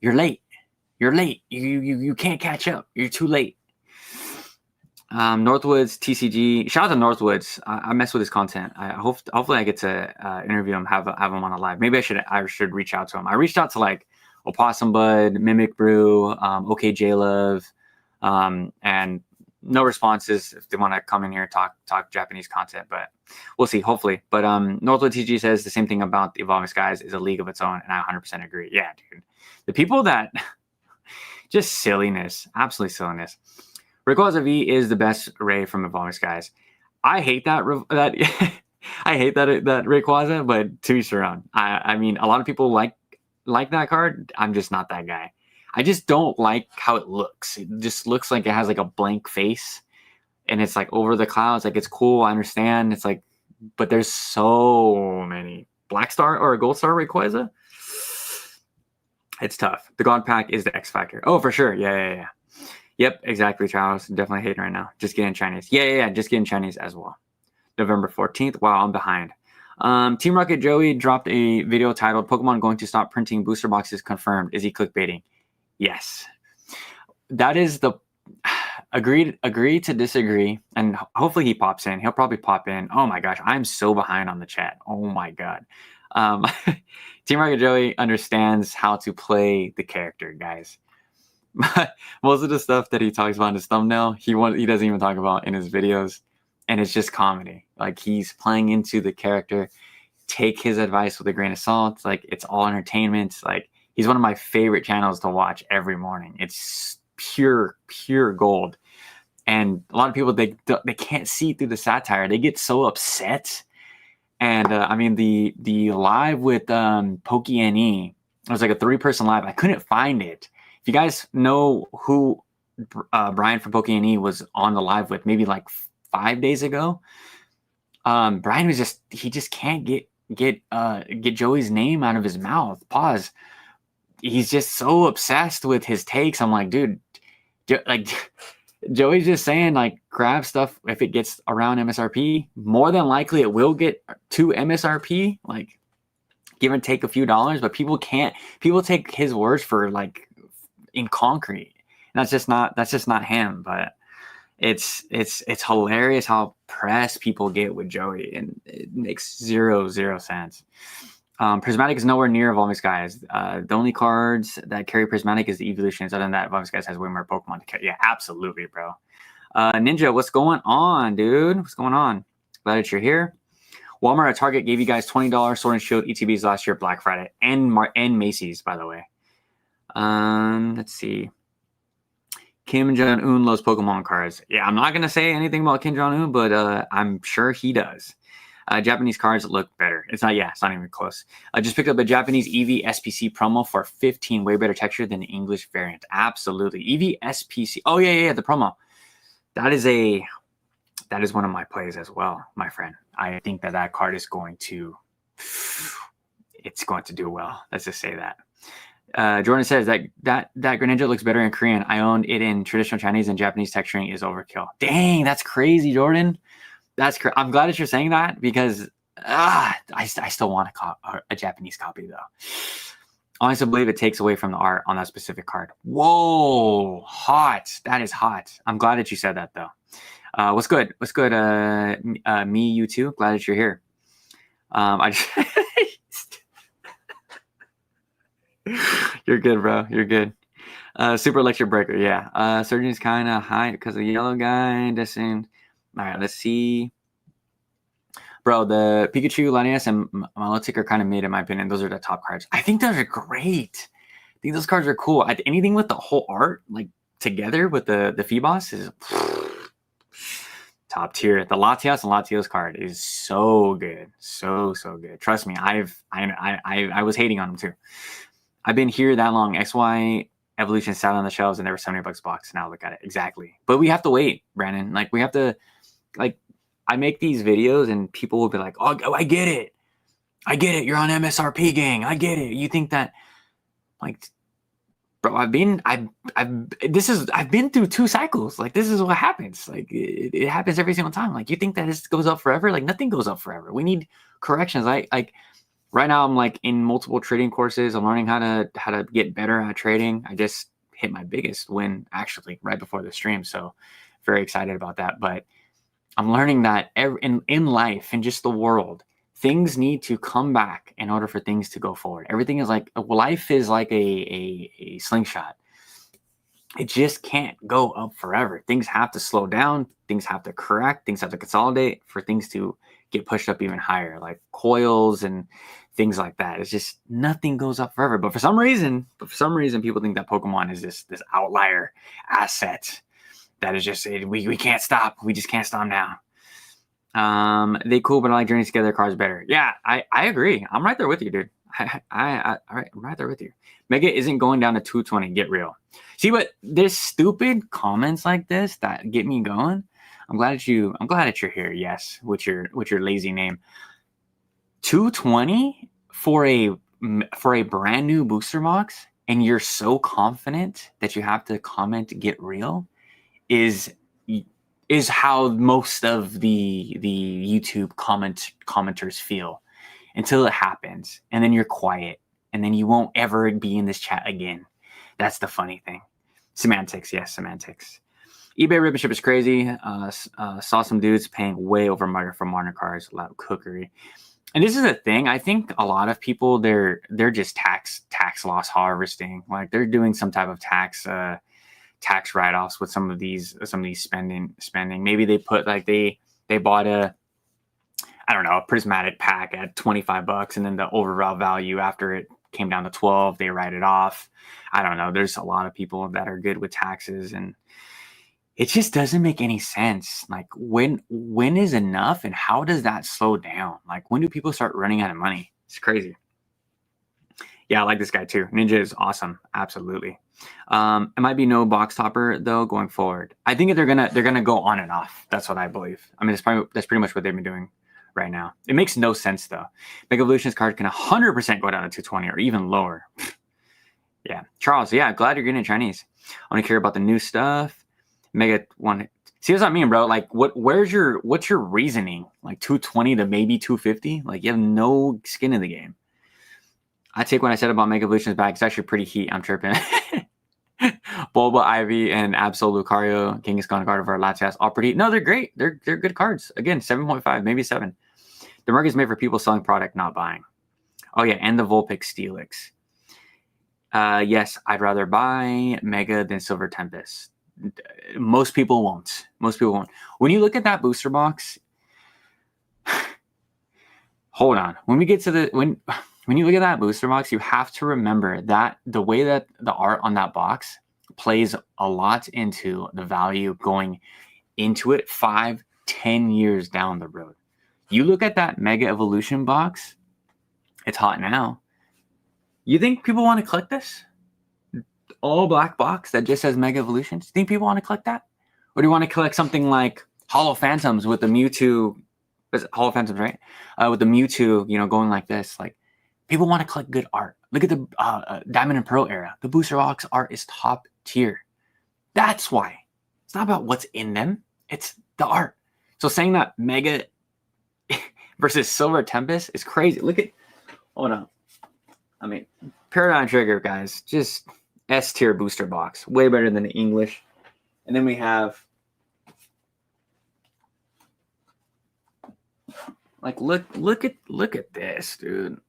You're late. You can't catch up. You're too late. Northwoods TCG. Shout out to Northwoods. I mess with his content. Hopefully I get to interview him, have him on a live. Maybe I should reach out to him. I reached out to like Opossum Bud, Mimic Brew, OKJ Love, and no responses if they want to come in here and talk Japanese content, but we'll see, hopefully. But Northwood TG says the same thing about the Evolving Skies is a league of its own, and I 100% agree. Yeah, dude. The people that just silliness, absolute silliness. Rayquaza V is the best Ray from Evolving Skies. I hate that I hate that Rayquaza, but to each their own. I mean, a lot of people like that card. I'm just not that guy. I just don't like how it looks. It just looks like it has like a blank face and it's like over the clouds. Like it's cool. I understand. It's like, but there's so many Black Star or a Gold Star Rayquaza. It's tough. The God Pack is the X Factor. Oh, for sure. Yeah. Yep, exactly, Charles. Definitely hating right now. Just getting Chinese. Yeah. Just getting Chinese as well. November 14th. Wow, I'm behind. Team Rocket Joey dropped a video titled Pokemon going to stop printing booster boxes confirmed. Is he clickbaiting? Yes. That is the agree to disagree. And hopefully he pops in. He'll probably pop in. Oh my gosh, I'm so behind on the chat. Oh my God. Team Rocket Joey understands how to play the character, guys. Most of the stuff that he talks about in his thumbnail, he doesn't even talk about in his videos, and it's just comedy. Like he's playing into the character. Take his advice with a grain of salt. Like it's all entertainment. Like he's one of my favorite channels to watch every morning. It's pure gold. And a lot of people they can't see through the satire. They get so upset. And I mean the live with PokeNE, it was like a 3-person live. I couldn't find it. If you guys know who Brian from PokeNE was on the live with, maybe like 5 days ago, Brian was he just can't get Joey's name out of his mouth. Pause. He's just so obsessed with his takes. I'm like, dude, Joey's just saying like grab stuff if it gets around MSRP. More than likely it will get to MSRP, like give and take a few dollars, but people take his words for like in concrete. And that's just not him. But It's hilarious how pressed people get with Joey, and it makes zero sense. Prismatic is nowhere near Evolving Skies. The only cards that carry Prismatic is the Evolutions. Other than that, Evolving Skies has way more Pokemon to carry. Yeah, absolutely, bro. Ninja, what's going on, dude? What's going on? Glad that you're here. Walmart at Target gave you guys $20 Sword and Shield ETBs last year, Black Friday, and Macy's, by the way. Let's see. Kim Jong-un loves Pokemon cards. Yeah, I'm not going to say anything about Kim Jong-un, but I'm sure he does. Japanese cards look better. It's not even close. I just picked up a Japanese EV SPC promo for 15, way better texture than the English variant. Absolutely. EV SPC. Oh, yeah, the promo. That is one of my plays as well, my friend. I think that card is going to do well. Let's just say that. Jordan says that Greninja looks better in Korean. I owned it in traditional Chinese, and Japanese texturing is overkill. Dang, that's crazy, Jordan. I'm glad that you're saying that, because I still want a Japanese copy, though. I honestly believe it takes away from the art on that specific card. Whoa, hot. That is hot. I'm glad that you said that, though. What's good? What's good? Me, you too. Glad that you're here. You're good, bro. You're good. Super Electric Breaker, yeah. Surgeon's kind of high because of the yellow guy. All right, let's see. Bro, the Pikachu, Lanius, and Milotic are kind of mid, in my opinion. Those are the top cards. I think those are great. I think those cards are cool. Anything with the whole art, like, together with the Feebas is top tier. The Latios and Latios card is so good. So good. Trust me, I was hating on them, too. I've been here that long. XY Evolution sat on the shelves and they were $70 box. Now look at it. Exactly. But we have to wait, Brandon. Like, we have to, like, I make these videos and people will be like, oh, I get it. You're on MSRP, gang. I get it. You think that, like, bro, I've been through 2 cycles. Like, this is what happens. Like, it happens every single time. Like, you think that this goes up forever? Like, nothing goes up forever. We need corrections. Right now, I'm like in multiple trading courses. I'm learning how to get better at trading. I just hit my biggest win actually right before the stream, so very excited about that. But I'm learning that in life, in just the world, things need to come back in order for things to go forward. Everything is like, life is like a slingshot. It just can't go up forever. Things have to slow down. Things have to correct. Things have to consolidate for things to get pushed up even higher, like coils and things like that. It's just, nothing goes up forever. But for some reason, people think that Pokemon is this outlier asset that is just, we can't stop. We just can't stop now. They cool, but I like Journey Together cards better. Yeah, I agree. I'm right there with you, dude. I'm right there with you. Mega isn't going down to 220. Get real. See, but there's stupid comments like this that get me going. I'm glad that you're here. Yes, with your lazy name. 220 for a brand new booster box, and you're so confident that you have to comment get real, is how most of the YouTube commenters feel until it happens, and then you're quiet, and then you won't ever be in this chat again. That's the funny thing. Semantics, yes, semantics. eBay ribbonship is crazy. Saw some dudes paying way over market for modern cars. A lot of cookery. And this is the thing. I think a lot of people, they're just tax loss harvesting. Like, they're doing some type of tax write-offs with some of these spending. Maybe they put, like, they bought a prismatic pack at $25, and then the overall value after it came down to 12, they write it off. I don't know. There's a lot of people that are good with taxes, and it just doesn't make any sense. Like, when is enough, and how does that slow down? Like, when do people start running out of money? It's crazy. Yeah, I like this guy too. Ninja is awesome. Absolutely. It might be no box topper though going forward. I think they're gonna go on and off. That's what I believe. I mean, that's pretty much what they've been doing right now. It makes no sense though. Mega Evolution's card can 100% go down to 220 or even lower. Yeah, Charles. Yeah, glad you're getting in Chinese. I want to care about the new stuff. Mega one. See, what I mean, bro? Like, what's your reasoning? Like 220 to maybe 250? Like, you have no skin in the game. I take what I said about Mega Evolution's back. It's actually pretty heat. I'm tripping. Bulba, Ivy, and Absol, Lucario, Kangaskhan, Gardevoir, Latias, all pretty. No, they're great. They're good cards. Again, 7.5, maybe 7. The market is made for people selling product, not buying. Oh yeah, and the Vulpix Steelix. Yes, I'd rather buy Mega than Silver Tempest. Most people won't. Most people won't. When you look at that booster box, hold on. When we get to the when you look at that booster box, you have to remember that the way that the art on that box plays a lot into the value going into it 5-10 years down the road. You look at that Mega Evolution box, it's hot now. You think people want to collect this? All black box that just says Mega Evolutions? Do you think people want to collect that? Or do you want to collect something like Hollow Phantoms with the Mewtwo? Hollow Phantoms, right? With the Mewtwo, going like this. Like, people want to collect good art. Look at the Diamond and Pearl era. The booster box art is top tier. That's why. It's not about what's in them. It's the art. So saying that Mega versus Silver Tempest is crazy. Look at, hold on. I mean, Paradigm Trigger, guys, just S tier booster box, way better than the English. And then we have, like, look at this, dude.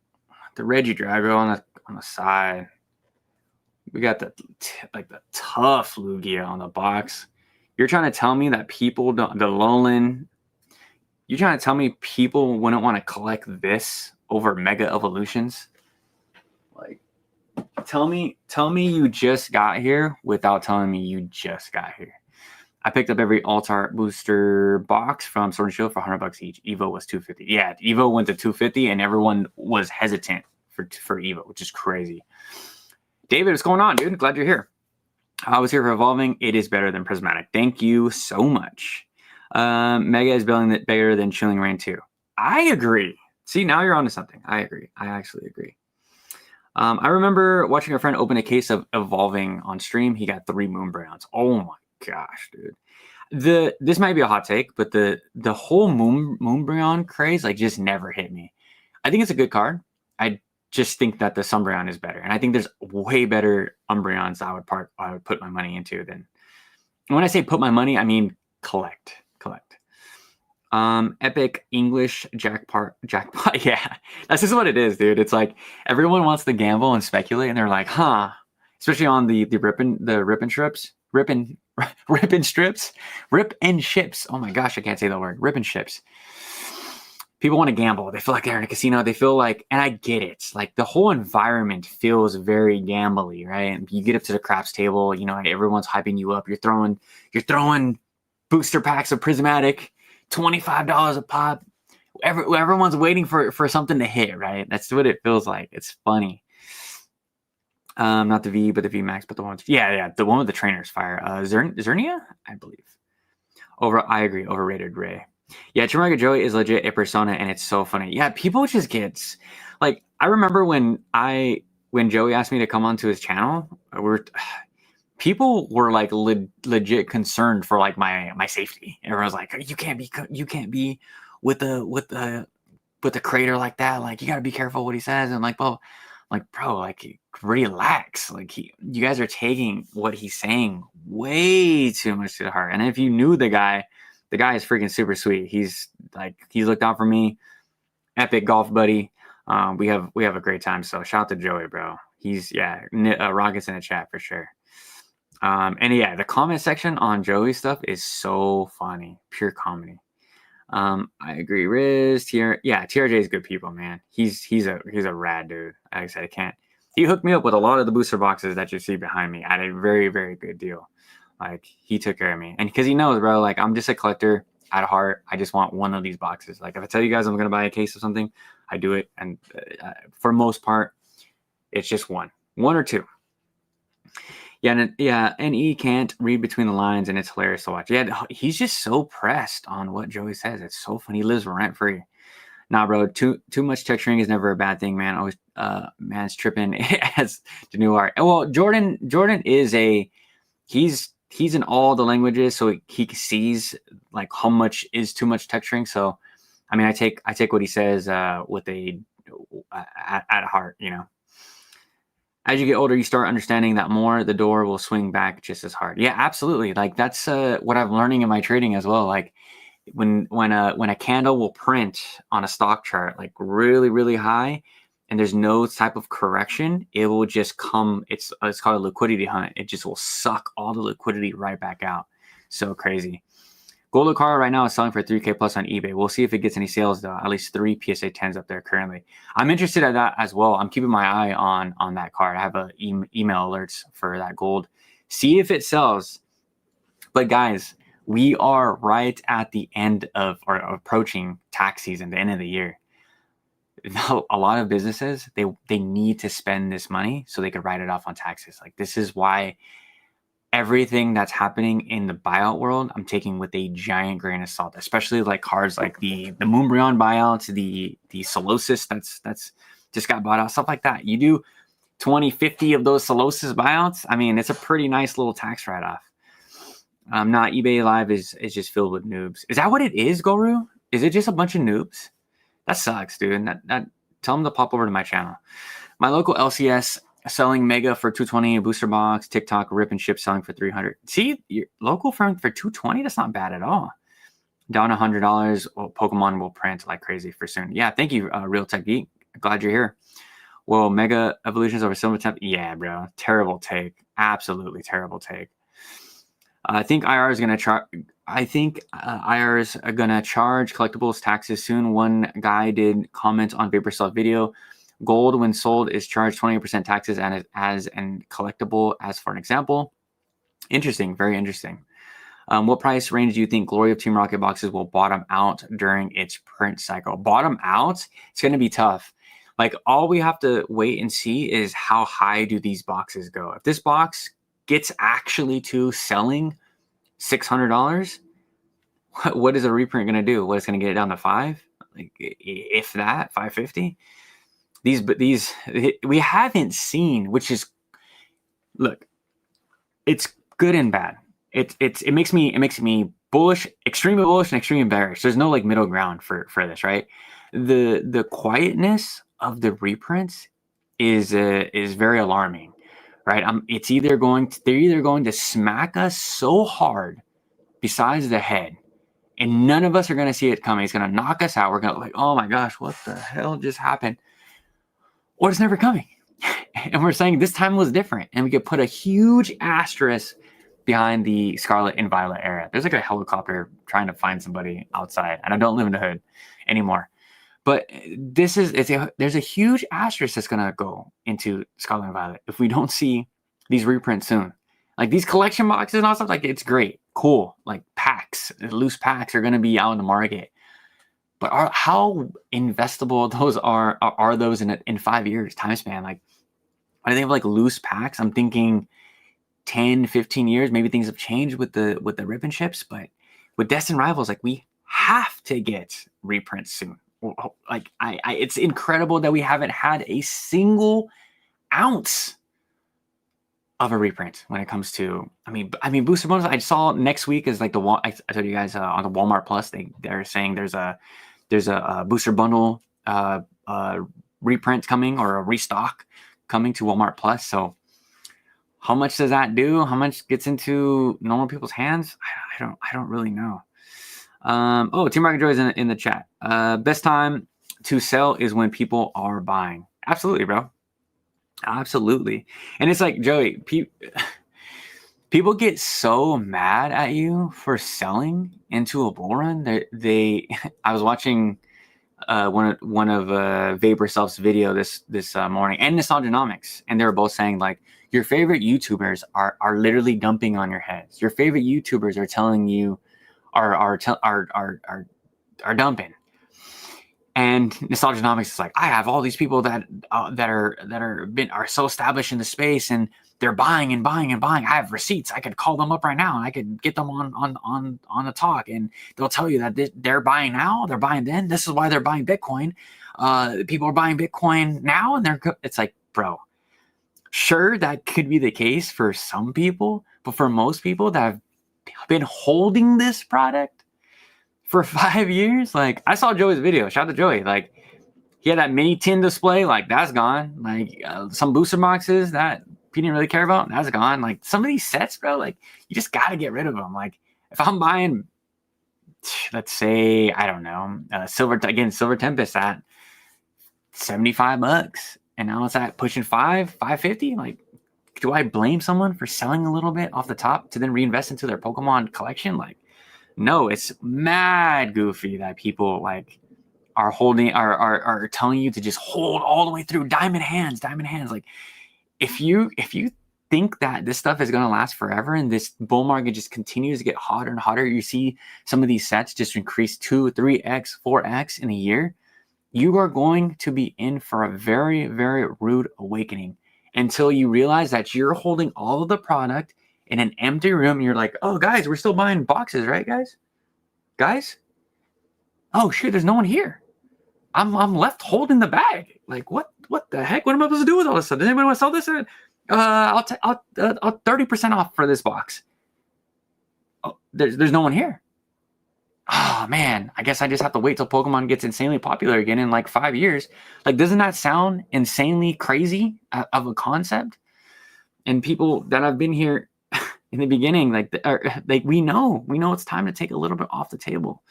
The Regidrago on the side. We got the tough Lugia on the box. You're trying to tell me that people don't, the Alolan. You're trying to tell me people wouldn't want to collect this over Mega Evolutions? Like, tell me you just got here without telling me you just got here. I picked up every Alt-Art booster box from Sword and Shield for $100 each. Evo was $250. Yeah, Evo went to $250, and everyone was hesitant for Evo, which is crazy. David, what's going on, dude? Glad you're here. I was here for Evolving. It is better than Prismatic. Thank you so much. Mega is better than Chilling Reign 2. I agree. See, now you're onto something. I agree. I actually agree. I remember watching a friend open a case of Evolving on stream. He got 3 Moonbrowns. Oh my gosh, dude. This might be a hot take, but the whole Moonbrown craze just never hit me. I think it's a good card. I just think that the Umbreon is better, and I think there's way better Umbreons I would put my money into than. And when I say put my money, I mean collect. Epic English jackpot. Yeah, that's just what it is, dude. It's like everyone wants to gamble and speculate, and they're like, huh. Especially on the rip and ships. Oh my gosh, I can't say that word. Rip and ships. People want to gamble. They feel like they're in a casino. They feel like, and I get it. Like the whole environment feels very gambly, right? And you get up to the craps table, everyone's hyping you up. You're throwing booster packs of Prismatic. $25 a pop. Everyone's waiting for something to hit, right? That's what it feels like. It's funny. Not the V, but the V Max, but the one. Yeah, the one with the trainers fire. Zernia, I believe. I agree. Overrated Ray. Yeah, Chimera Joey is legit a persona, and it's so funny. Yeah, people just get like. I remember when Joey asked me to come onto his channel. People were like legit concerned for like my safety. Everyone was like, you can't be with the creator like that. Like, you got to be careful what he says. And like, well, like, bro, like, relax. Like, you guys are taking what he's saying way too much to the heart. And if you knew the guy is freaking super sweet. He's looked out for me. Epic golf buddy. We have a great time. So shout out to Joey, bro. He's rockets in the chat for sure. And yeah, the comment section on Joey's stuff is so funny, pure comedy. I agree. Riz, TRJ is good people, man. He's a rad dude. Like I said, I can't. He hooked me up with a lot of the booster boxes that you see behind me at a very, very good deal. Like, he took care of me, and because he knows, bro, like, I'm just a collector at heart. I just want one of these boxes. Like, if I tell you guys I'm gonna buy a case of something, I do it, and for most part, it's just one or two. Yeah, and he can't read between the lines, and it's hilarious to watch. Yeah, he's just so pressed on what Joey says. It's so funny. He lives rent free. Nah, bro, too much texturing is never a bad thing, man. Always, man's tripping as the new art. Well, Jordan is he's in all the languages, so he sees like how much is too much texturing. So, I mean, I take what he says with at heart, As you get older, you start understanding that more, the door will swing back just as hard. Yeah, absolutely. Like that's what I'm learning in my trading as well. Like when a candle will print on a stock chart like really, really high, and there's no type of correction, it will just come. It's called a liquidity hunt. It just will suck all the liquidity right back out. So crazy. Gold Car right now is selling for 3K plus on eBay. We'll see if it gets any sales though. At least 3 PSA 10s up there currently. I'm interested in that as well. I'm keeping my eye on that card. I have a email alerts for that gold. See if it sells. But guys, we are right at the end of or approaching tax season, the end of the year. A lot of businesses, they need to spend this money so they could write it off on taxes. Like this is why everything that's happening in the buyout world, I'm taking with a giant grain of salt, especially like cards like the Moonbryon buyouts, the Solosis that's just got bought out, stuff like that. You do 20, 50 of those Solosis buyouts. I mean, it's a pretty nice little tax write-off. Not eBay Live is just filled with noobs. Is that what it is, Goru? Is it just a bunch of noobs? That sucks, dude. That tell them to pop over to my channel. My local LCS selling mega for 220, a booster box, TikTok rip and ship selling for 300. See, your local firm for 220, that's not bad at all. Down $100. Well, Pokemon will print like crazy for soon. Yeah, thank you, Real Tech Geek. Glad you're here. Well, mega evolutions over Silver Temp. Yeah, bro. Terrible take. Absolutely terrible take. I think IR is gonna charge. I think IRs are gonna charge collectibles taxes soon. One guy did comment on VaporSoft video. Gold, when sold, is charged 20% taxes and as an collectible, as for an example. Interesting, very interesting. What price range do you think Glory of Team Rocket boxes will bottom out during its print cycle? Bottom out? It's going to be tough. Like all we have to wait and see is how high do these boxes go. If this box gets actually to selling $600, what is a reprint going to do? What, it's going to get it down to $5? Like if that, $550? These we haven't seen, which is, look, it's good and bad. It makes me bullish, extremely bullish, and extremely bearish. There's no like middle ground for this, right? The quietness of the reprints is very alarming, right? They're either going to smack us so hard besides the head, and none of us are going to see it coming. It's going to knock us out. We're going to like, oh my gosh, what the hell just happened? Or it's never coming. And we're saying this time was different. And we could put a huge asterisk behind the Scarlet and Violet era. There's like a helicopter trying to find somebody outside. And I don't live in the hood anymore. But there's a huge asterisk that's going to go into Scarlet and Violet if we don't see these reprints soon. Like these collection boxes and all stuff, like it's great, cool. Like packs, loose packs are going to be out in the market. But how investable those are those in 5 years time span? Like I think of like loose packs. I'm thinking 10, 15 years. Maybe things have changed with the rip and ships, but with Destined Rivals, like we have to get reprints soon. Like it's incredible that we haven't had a single ounce of a reprint when it comes to. I mean booster bonus. I saw next week is like I told you guys on the Walmart Plus. They're saying there's a booster bundle reprint coming or a restock coming to Walmart Plus. So how much does that do? How much gets into normal people's hands? I don't really know. Team Rocket Joy is in the chat. Best time to sell is when people are buying. Absolutely, bro. Absolutely. And it's like, Joey, people get so mad at you for selling into a bull run. I was watching one of VaporSoft's video this morning, and Nostalgianomics, and they were both saying like your favorite YouTubers are literally dumping on your heads. Your favorite YouTubers are telling you are dumping. And Nostalgianomics is like, I have all these people that are so established in the space, and they're buying and buying and buying. I have receipts. I could call them up right now, and I could get them on the talk, and they'll tell you that they're buying now, they're buying then. This is why they're buying Bitcoin. People are buying Bitcoin now, and it's like, bro, sure, that could be the case for some people, but for most people that have been holding this product for 5 years, like I saw Joey's video. Shout out to Joey. Like he had that mini tin display, like that's gone. Like some booster boxes that he didn't really care about, that's gone. Like some of these sets, bro, like you just gotta get rid of them. Like if I'm buying, let's say, I don't know, Silver Tempest at $75, and now it's at pushing $550. Like, do I blame someone for selling a little bit off the top to then reinvest into their Pokemon collection? Like, no, it's mad goofy that people like are telling you to just hold all the way through diamond hands. Like if you think that this stuff is going to last forever and this bull market just continues to get hotter and hotter, you see some of these sets just increase 2, 3x, 4x in a year, you are going to be in for a very, very rude awakening until you realize that you're holding all of the product in an empty room. You're like, oh, guys, we're still buying boxes, right, guys? Guys? Oh, shit, there's no one here. I'm left holding the bag. Like, what the heck? What am I supposed to do with all this stuff? Does anybody want to sell this? I'll 30% off for this box. Oh, there's no one here. Oh man, I guess I just have to wait till Pokemon gets insanely popular again in like 5 years. Like, doesn't that sound insanely crazy of a concept? And people that have been here in the beginning, like we know it's time to take a little bit off the table.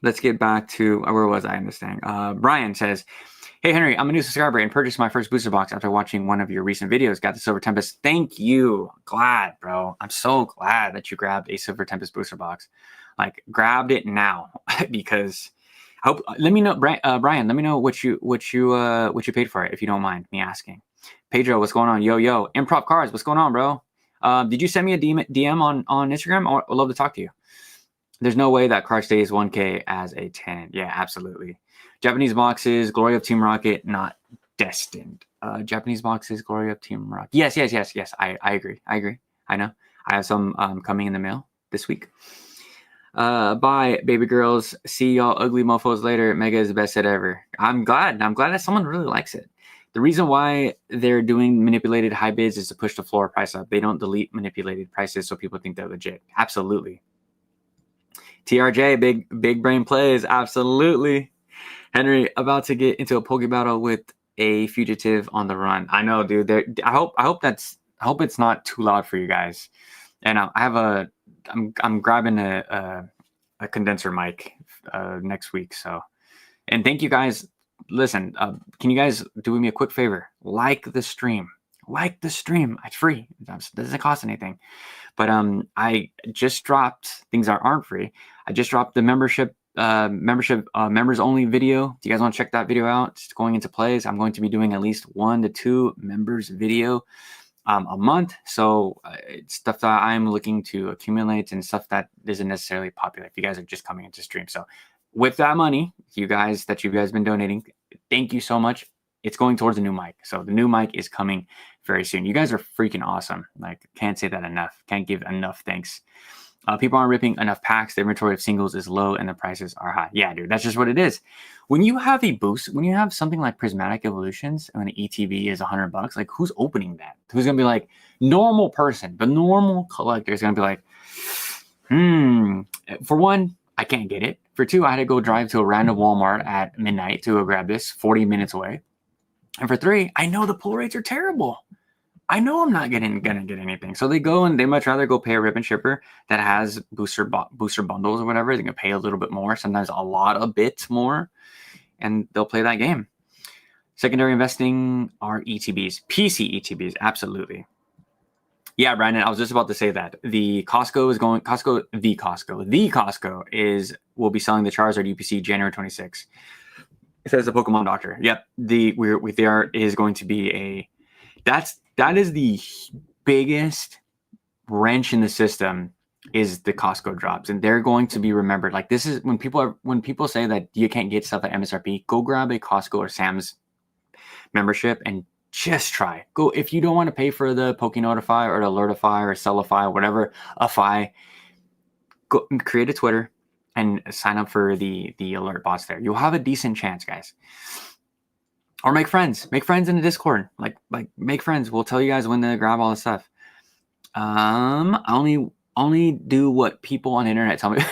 Let's get back to where was I in this thing? Brian says, hey, Henry, I'm a new subscriber and purchased my first booster box after watching one of your recent videos. Got the Silver Tempest. Thank you. Glad, bro. I'm so glad that you grabbed a Silver Tempest booster box. Like, grabbed it now because let me know, Brian, let me know what you paid for it, if you don't mind me asking. Pedro, what's going on? Yo, Improv Cards, what's going on, bro? Did you send me a DM on Instagram? I'd love to talk to you. There's no way that card stays 1K as a 10. Yeah, absolutely. Japanese boxes, Glory of Team Rocket, not destined. Japanese boxes, Glory of Team Rocket. Yes. I agree. I know. I have some coming in the mail this week. Bye, baby girls. See y'all ugly mofos later. Mega is the best set ever. I'm glad that someone really likes it. The reason why they're doing manipulated high bids is to push the floor price up. They don't delete manipulated prices so people think they're legit. Absolutely. TRJ, big brain plays. Absolutely. Henry, about to get into a Poke battle with a fugitive on the run. I know, dude. I hope it's not too loud for you guys. And I'm grabbing a condenser mic next week. So, and thank you guys. Listen, can you guys do me a quick favor? Like the stream. It's free. It doesn't cost anything. But I just dropped things that aren't free. I just dropped the members only video. Do you guys want to check that video out? It's going into plays. I'm going to be doing at least 1 to 2 members video a month. So it's stuff that I'm looking to accumulate and stuff that isn't necessarily popular if you guys are just coming into stream. So with that money, you guys been donating, thank you so much. It's going towards a new mic. So the new mic is coming very soon. You guys are freaking awesome. Like, can't say that enough. Can't give enough thanks. People aren't ripping enough packs. The inventory of singles is low and the prices are high. Yeah, dude, that's just what it is. When you have a boost, when you have something like Prismatic Evolutions and an ETB is $100, like, who's opening that? Who's gonna be like, normal person, the normal collector is gonna be like, for one, I can't get it. For two, I had to go drive to a random Walmart at midnight to go grab this 40 minutes away. And for three, I know the pull rates are terrible. I know I'm not gonna get anything. So they go and they much rather go pay a rip and shipper that has booster bundles or whatever. They're gonna pay a little bit more, sometimes a lot of bits more, and they'll play that game. Secondary investing are ETBs, PC ETBs, absolutely. Yeah, Brandon, I was just about to say that the Costco will be selling the Charizard UPC January 26th. It says the Pokemon Doctor. Yep, there is going to be that is the biggest wrench in the system is the Costco drops, and they're going to be remembered. Like, this is when people say that you can't get stuff at MSRP, go grab a Costco or Sam's membership and just try. Go if you don't want to pay for the Poke Notify or the Alertify or Sellify, whatever a fi. Go create a Twitter and sign up for the alert bots there. You'll have a decent chance, guys. Or make friends. Make friends in the Discord. Like make friends. We'll tell you guys when to grab all this stuff. Only do what people on the internet tell me.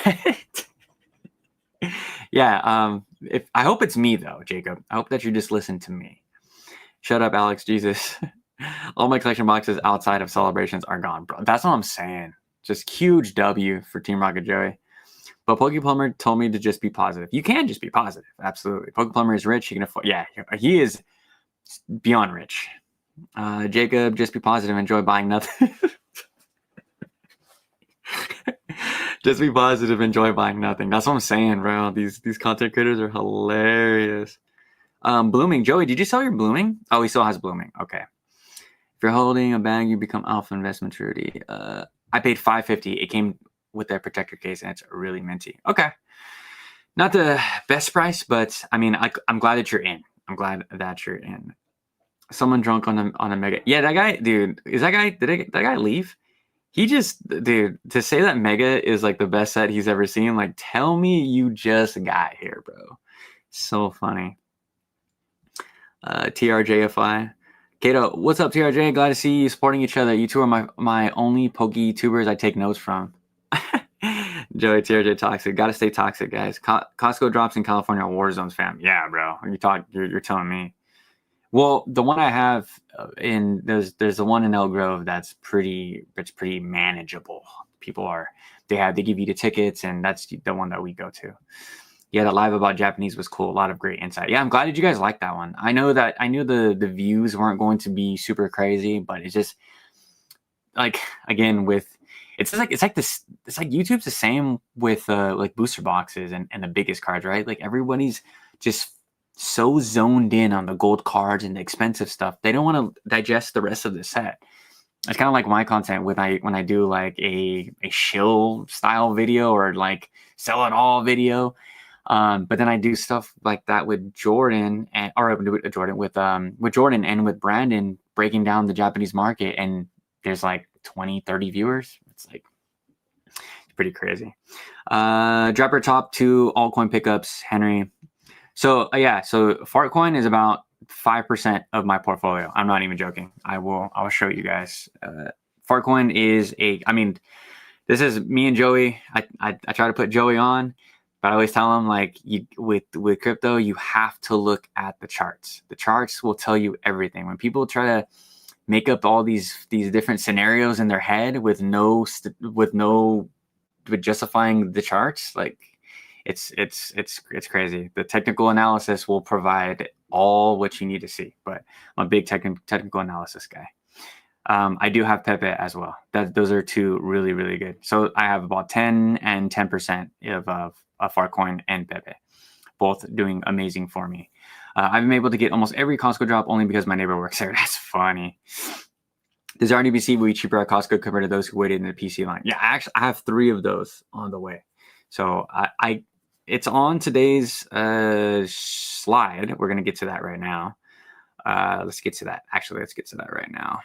Yeah. If I hope it's me though, Jacob. I hope that you just listen to me. Shut up, Alex. Jesus. All my collection boxes outside of celebrations are gone, bro. That's what I'm saying. Just huge W for Team Rocket Joey. But Pokey Plumber told me to just be positive. You can just be positive. Absolutely. Pokey Plumber is rich. He can afford. Yeah, he is beyond rich. Jacob, just be positive. Enjoy buying nothing. Just be positive. Enjoy buying nothing. That's what I'm saying, bro. These content creators are hilarious. Blooming. Joey, did you sell your blooming? Oh, he still has blooming. Okay. If you're holding a bag, you become alpha investment maturity. I paid $5.50. It came with their protector case, and it's really minty. Okay. Not the best price, but I mean, I'm glad that you're in. I'm glad that you're in. Someone drunk on a mega. Yeah, that guy, dude. Is that guy? Did that guy leave? He just, dude. To say that mega is like the best set he's ever seen. Like, tell me you just got here, bro. So funny. TRJFI. Kato, what's up, TRJ? Glad to see you supporting each other. You two are my only Pokey tubers I take notes from. Joey, TRJ toxic. Gotta stay toxic, guys. Costco drops in California war zones, fam. Yeah, bro. You're telling me. Well, the one I have there's the one in Elk Grove that's pretty manageable. They give you the tickets, and that's the one that we go to. Yeah, the live about Japanese was cool. A lot of great insight. Yeah, I'm glad that you guys liked that one. I knew the views weren't going to be super crazy, but it's just like, again, it's like YouTube's the same with like booster boxes and the biggest cards, right? Like, everybody's just so zoned in on the gold cards and the expensive stuff. They don't want to digest the rest of the set. It's kind of like my content when I do like a shill style video or like sell it all video. But then I do stuff like that with Jordan with Jordan and with Brandon, breaking down the Japanese market, and there's like 20, 30 viewers. It's like, it's pretty crazy. Dropper top 2 altcoin pickups, Henry. So so Fartcoin is about 5% of my portfolio. I'm not even joking. I'll show you guys. Fartcoin is this is me and Joey. I try to put Joey on. But I always tell them, like, with crypto, you have to look at the charts. The charts will tell you everything. When people try to make up all these different scenarios in their head with justifying the charts, like, it's crazy. The technical analysis will provide all what you need to see. But I'm a big technical analysis guy. I do have Pepe as well. Those are two really, really good. So I have about 10 and 10% of Fartcoin and Pepe, both doing amazing for me. I've been able to get almost every Costco drop only because my neighbor works there. That's funny. Does RDBC will be cheaper at Costco compared to those who waited in the PC line? Yeah, actually, I have 3 of those on the way. So it's on today's slide. We're gonna get to that right now. Let's get to that. Actually, let's get to that right now.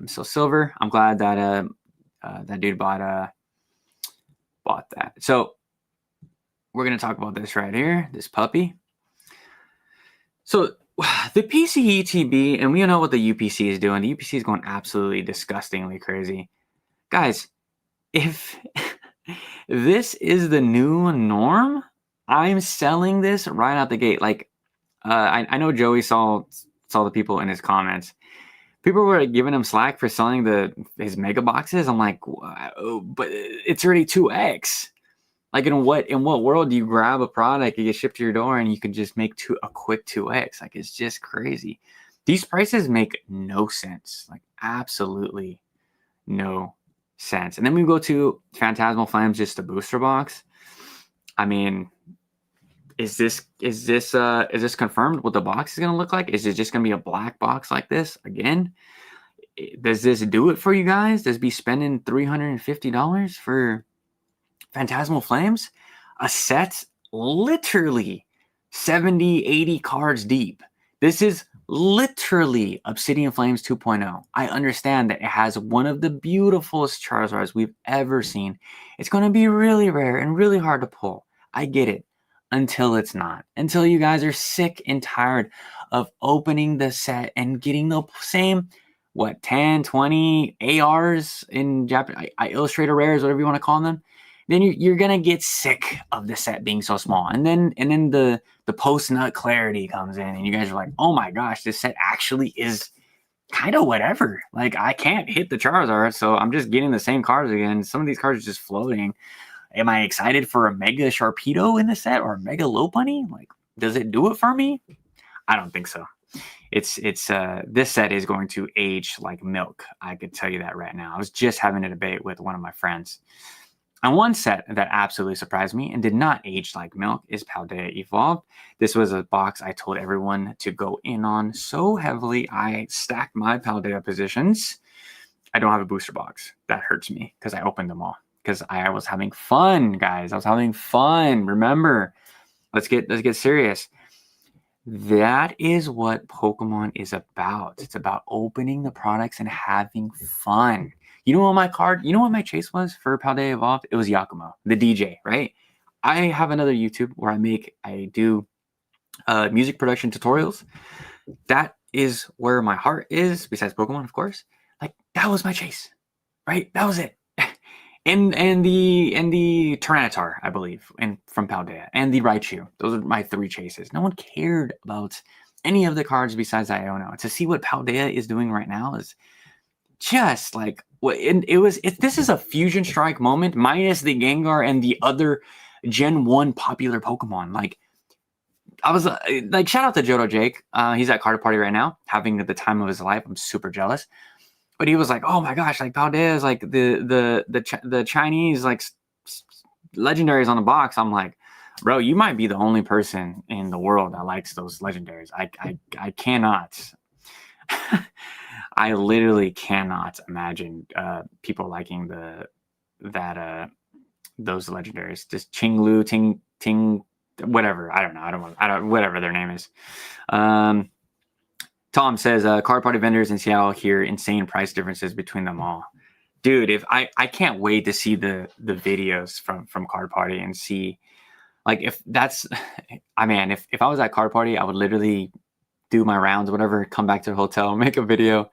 So silver, I'm glad that that dude bought that. So we're going to talk about this right here, this puppy. So the PCETB, and we know what the UPC is doing. The UPC is going absolutely disgustingly crazy. Guys, if this is the new norm, I'm selling this right out the gate. Like, I know Joey saw the people in his comments. People were giving him slack for selling his mega boxes. I'm like, but it's already 2x. Like, in what world do you grab a product, you get shipped to your door, and you can just make a quick 2x? Like, it's just crazy. These prices make no sense. Like, absolutely no sense. And then we go to Phantasmal Flames, just a booster box. I mean, is this confirmed what the box is going to look like? Is it just going to be a black box like this again? Does this do it for you guys? Does be spending $350 for Phantasmal Flames? A set literally 70, 80 cards deep. This is literally Obsidian Flames 2.0. I understand that it has one of the beautifulest Charizards we've ever seen. It's going to be really rare and really hard to pull. I get it. Until it's not. Until you guys are sick and tired of opening the set and getting the same, 10, 20 ARs in Japanese, Illustrator rares, whatever you want to call them. then you're gonna get sick of the set being so small. And then the post nut clarity comes in, and you guys are like, oh my gosh, this set actually is kind of whatever. Like, I can't hit the Charizard, so I'm just getting the same cards again. Some of these cards are just floating. Am I excited for a Mega Sharpedo in the set or a Mega Lopunny? Like, does it do it for me? I don't think so. It's this set is going to age like milk. I could tell you that right now. I was just having a debate with one of my friends. And one set that absolutely surprised me and did not age like milk is Paldea Evolved. This was a box I told everyone to go in on so heavily. I stacked my Paldea positions. I don't have a booster box. That hurts me because I opened them all. Because I was having fun, guys. I was having fun. Remember, let's get serious. That is what Pokemon is about. It's about opening the products and having fun. You know what my chase was for Paldea Evolved? It was Yakumo, the DJ, right? I have another YouTube where I do music production tutorials. That is where my heart is, besides Pokemon, of course. Like, that was my chase, right? That was it. and the Tyranitar, I believe, and from Paldea, and the Raichu. Those are my 3 chases. No one cared about any of the cards besides Iono. To see what Paldea is doing right now is just like this is a Fusion Strike moment minus the Gengar and the other Gen 1 popular Pokemon. Like, I was like, shout out to Johto Jake. He's at Card Party right now, having the time of his life. I'm super jealous. But he was like, oh my gosh, like Paldea is like the Chinese like legendaries on the box. I'm like, bro, you might be the only person in the world that likes those legendaries. I cannot. I literally cannot imagine people liking those legendaries. Just Qinglu, Ting, whatever. I don't know. Whatever their name is. Tom says card party vendors in Seattle hear insane price differences between them all. Dude, if I can't wait to see the videos from Card Party and see, like, if that's, if I was at Card Party, I would literally do my rounds, whatever, come back to the hotel, make a video,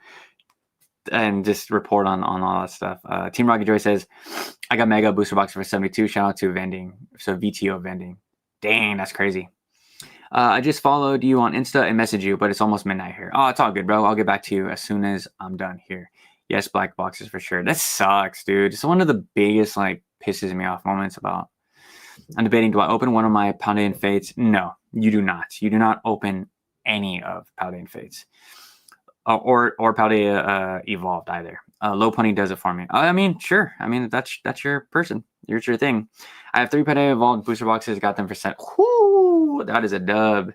and just report on all that stuff. Team Rocket Joy says, I got Mega Booster Box for 72. Shout out to vending. So VTO vending. Dang, that's crazy. I just followed you on Insta and messaged you, but it's almost midnight here. Oh, it's all good, bro. I'll get back to you as soon as I'm done here. Yes, black boxes for sure. That sucks, dude. It's one of the biggest, like, pisses me off moments about. I'm debating, do I open one of my Paldean Fates? No, you do not. You do not open any of Paldean Fates. Or Paldea Evolved either. Lopunny does it for me. I mean, sure. I mean, that's your person. It's your thing. I have 3 Paldea Evolved booster boxes. Got them for set. Whoo, that is a dub.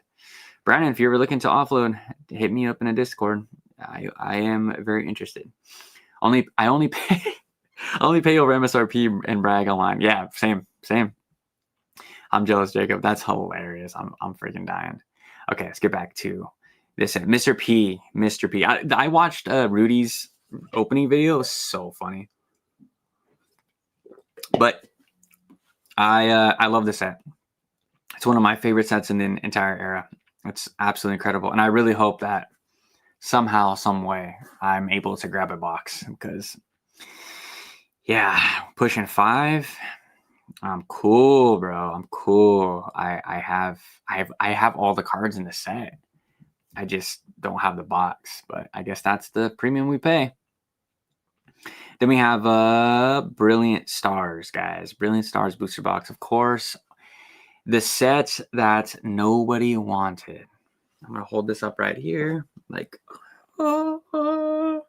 Brandon, if you're ever looking to offload, hit me up in a Discord. I am very interested. I only pay over MSRP and brag online. Yeah, same. I'm jealous, Jacob. That's hilarious. I'm freaking dying. Okay, let's get back to this. Mr. P. I watched Rudy's opening video. It was so funny. But I love this set. It's one of my favorite sets in the entire era. It's absolutely incredible. And I really hope that somehow, some way, I'm able to grab a box because, yeah, pushing 5. I'm cool, bro. I'm cool. I have all the cards in the set. I just don't have the box, but I guess that's the premium we pay. Then we have Brilliant Stars, guys. Brilliant Stars booster box, of course. The set that nobody wanted. I'm going to hold this up right here. Like, the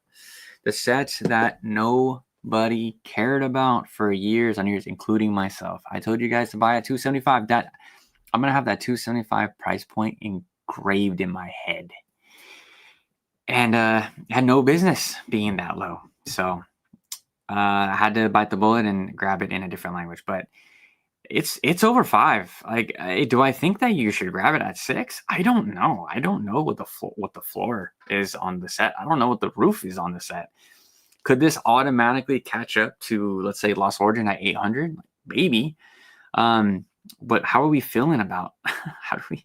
sets that nobody cared about for years and years, including myself. I told you guys to buy at $275. That I'm going to have that $275 price point engraved in my head. And had no business being that low. So I had to bite the bullet and grab it in a different language. But it's over 5. Like, do I think that you should grab it at 6? I don't know. I don't know what the floor is on the set. I don't know what the roof is on the set. Could this automatically catch up to, let's say, Lost Origin at 800? Maybe. But how are we feeling about? How do we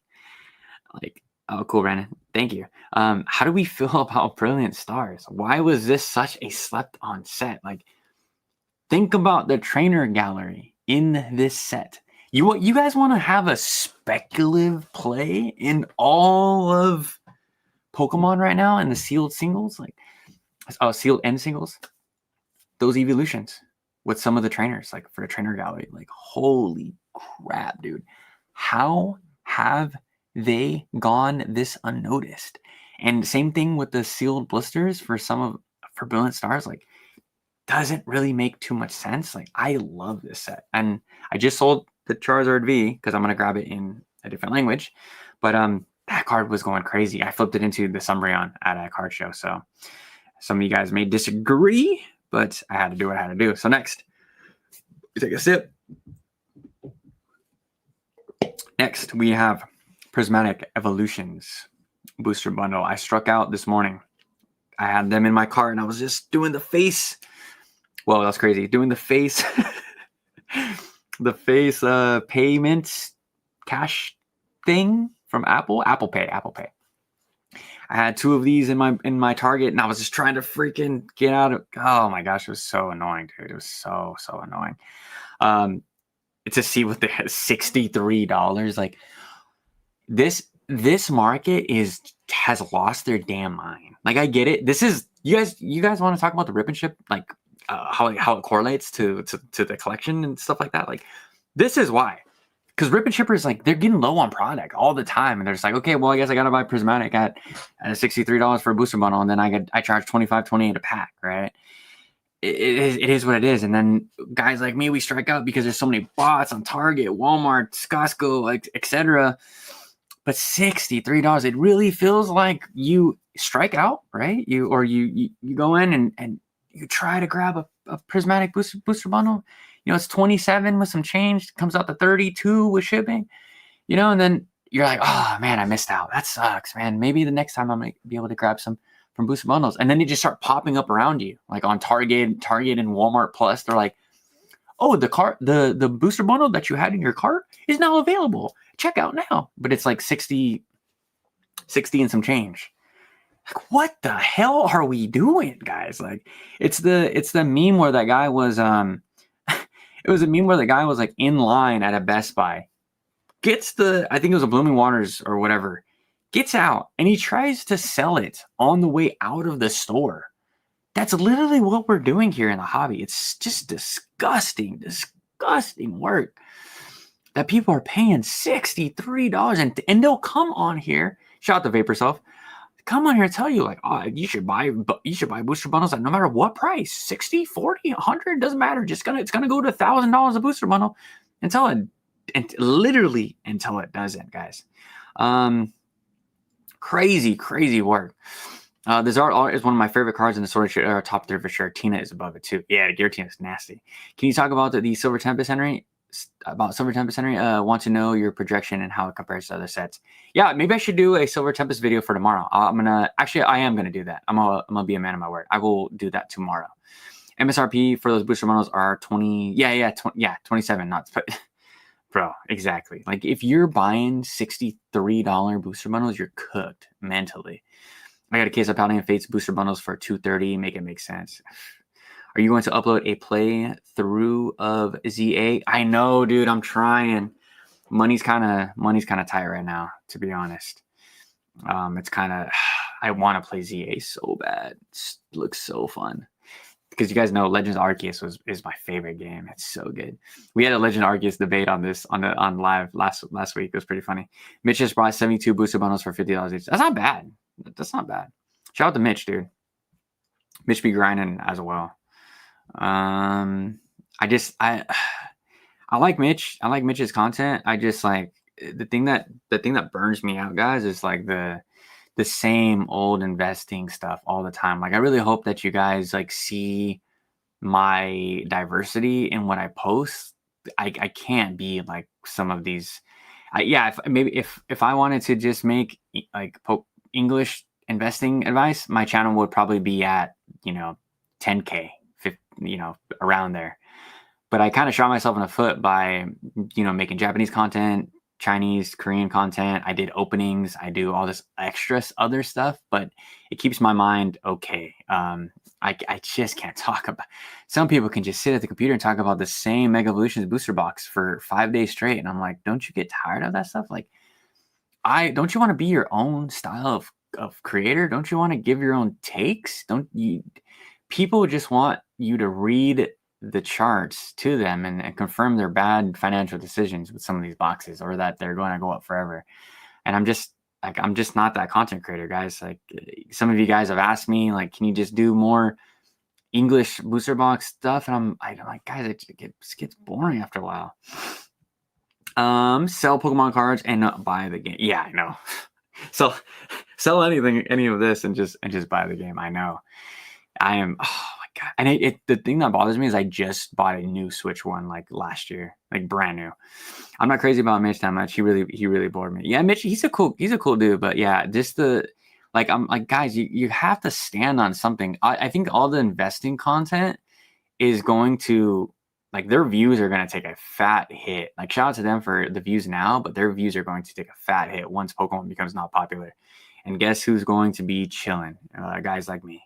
like? Oh, cool, Brandon. Thank you. How do we feel about Brilliant Stars? Why was this such a slept-on set? Like, think about the trainer gallery. in this set. You guys want to have a speculative play in all of Pokemon right now in the sealed singles, like sealed end singles, those evolutions with some of the trainers, like for the trainer gallery, like holy crap, dude. How have they gone this unnoticed? And same thing with the sealed blisters for Brilliant Stars, like doesn't really make too much sense. Like I love this set. And I just sold the Charizard V because I'm gonna grab it in a different language. But that card was going crazy. I flipped it into the Umbreon at a card show. So some of you guys may disagree, but I had to do what I had to do. So next, we take a sip. Next, we have Prismatic Evolutions Booster Bundle. I struck out this morning. I had them in my cart and I was just doing the face. Well, that's crazy. Doing the face, the face payments cash thing from Apple Pay. I had 2 of these in my Target, and I was just trying to freaking get out of. Oh my gosh, it was so annoying, dude. It was so annoying. To see what they had, $63. Like this market has lost their damn mind. Like I get it. This is you guys want to talk about the rip and ship, like how it correlates to the collection and stuff like that. Like this is why. Because rip and shippers, like, they're getting low on product all the time. And they're just like, okay, well, I guess I got to buy Prismatic at $63 for a booster bundle. And then I charge $25, $28 a pack, right? It is what it is. And then guys like me, we strike out because there's so many bots on Target, Walmart, Costco, like, etc. But $63, it really feels like you strike out, right? You go in and you try to grab a Prismatic booster bundle. It's 27 with some change, comes out to 32 with shipping, and then you're like, oh man, I missed out. That sucks, man. Maybe the next time I'm gonna be able to grab some from Booster Bundles. And then they just start popping up around you, like on Target and Walmart Plus. They're like, oh, the booster bundle that you had in your cart is now available. Check out now. But it's like 60 and some change. Like, what the hell are we doing, guys? Like, it's the meme where that guy was it was a meme where the guy was like in line at a Best Buy, I think it was a Blooming Waters or whatever, gets out and he tries to sell it on the way out of the store. That's literally what we're doing here in the hobby. It's just disgusting work that people are paying $63 and they'll come on here. Shout out to Vapor Self. Come on here and tell you like, oh, you should buy booster bundles at no matter what price, 60, 40, 100, doesn't matter. It's gonna go to $1,000 a booster bundle until it doesn't, guys. Crazy work. This art is one of my favorite cards in the Sword and Shield top 3 for sure. Tina is above it too. Yeah, the Giratina is nasty. Can you talk about the Silver Tempest Henry? Want to know your projection and how it compares to other sets. Yeah, maybe I should do a Silver Tempest video for tomorrow. I am gonna do that. I'm gonna be a man of my word. I will do that tomorrow. MSRP for those booster bundles are 20. 27. Not bro, exactly. Like if you're buying $63 booster bundles, you're cooked mentally. I got a case of Paladin Fates booster bundles for $230. Make it make sense. Are you going to upload a playthrough of ZA? I know, dude. I'm trying. Money's kind of tight right now, to be honest. It's kind of. I want to play ZA so bad. It looks so fun. Because you guys know Legends Arceus is my favorite game. It's so good. We had a Legend Arceus debate on this on live last week. It was pretty funny. Mitch just brought 72 booster bundles for $50 each. That's not bad. Shout out to Mitch, dude. Mitch be grinding as well. I like Mitch. I like Mitch's content. I just like the thing that burns me out, guys, is like the same old investing stuff all the time. Like I really hope that you guys like see my diversity in what I post. I can't be like some of these. If I wanted to just make like English investing advice, my channel would probably be at 10K, around there. But I kind of shot myself in the foot by making Japanese content, Chinese, Korean content. I did openings. I do all this extra other stuff, but it keeps my mind okay. I just can't talk about. Some people can just sit at the computer and talk about the same Mega Evolutions booster box for 5 days straight, and I'm like, don't you get tired of that stuff? Like, don't you want to be your own style of creator? Don't you want to give your own takes? Don't you? People just want you to read the charts to them and confirm their bad financial decisions with some of these boxes, or that they're going to go up forever. And I'm just not that content creator, guys. Like, some of you guys have asked me, like, can you just do more English booster box stuff? And I'm like, guys, it gets boring after a while. Sell Pokemon cards and not buy the game. Yeah, I know. So sell any of this and just buy the game. I know. I am. Oh my god! And the thing that bothers me is I just bought a new Switch one like last year, like brand new. I'm not crazy about Mitch that much. He really bored me. Yeah, Mitch, he's a cool dude, but yeah, just I'm like, guys, you have to stand on something. I think all the investing content is going to, like, their views are going to take a fat hit. Like, shout out to them for the views now, but their views are going to take a fat hit once Pokemon becomes not popular. And guess who's going to be chilling? Guys like me.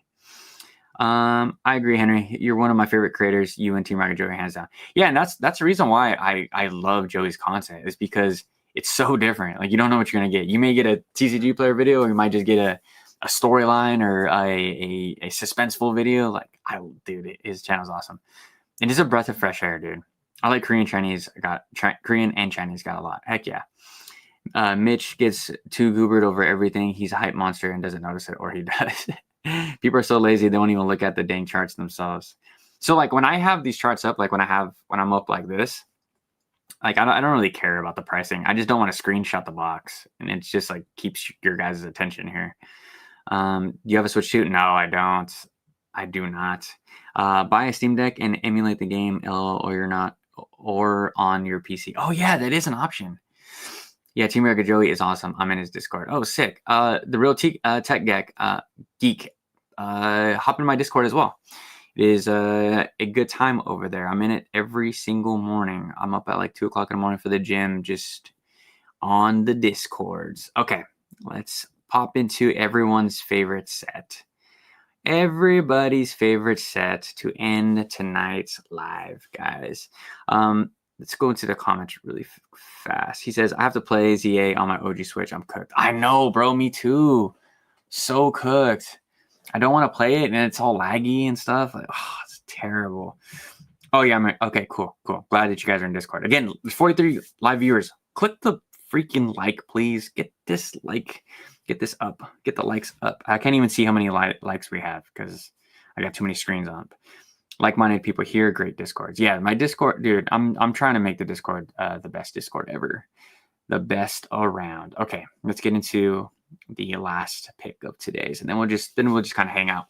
I agree, Henry. You're one of my favorite creators. You and Team Rocket Joey, hands down. Yeah, and that's the reason why I love Joey's content, is because it's so different. Like, you don't know what you're gonna get. You may get a TCG player video, or you might just get a storyline or a suspenseful video. Like, dude, his channel's awesome. And it's a breath of fresh air, dude. I like Korean and Chinese got a lot. Heck yeah. Mitch gets too goobered over everything. He's a hype monster and doesn't notice it, or he does. People are so lazy, they won't even look at the dang charts themselves. So, like, when I have these charts up, like when I'm up like this, like, I don't really care about the pricing. I just don't want to screenshot the box, and it's just like keeps your guys' attention here. Do you have a Switch 2? No, I don't. I do not. Buy a Steam Deck and emulate the game, or on your PC. Oh yeah, that is an option. Yeah, Team Rocket Joey is awesome. I'm in his Discord. Oh, sick. The real tech geek, hop in my Discord as well. It is a good time over there. I'm in it every single morning. I'm up at like 2 o'clock in the morning for the gym, just on the Discords. Okay, let's pop into everyone's favorite set. Everybody's favorite set to end tonight's live, guys. Let's go into the comments really fast. He says, I have to play ZA on my OG Switch. I'm cooked. I know, bro. Me too. So cooked. I don't want to play it, and it's all laggy and stuff. Like, oh, it's terrible. Oh, yeah. Okay, cool. Glad that you guys are in Discord. Again, 43 live viewers. Click the freaking like, please. Get this up. Get the likes up. I can't even see how many likes we have because I got too many screens up. Like-minded people here, great Discords. Yeah, my Discord, dude, I'm trying to make the Discord the best Discord ever. The best around. Okay, let's get into the last pick of today's, and then we'll just kind of hang out.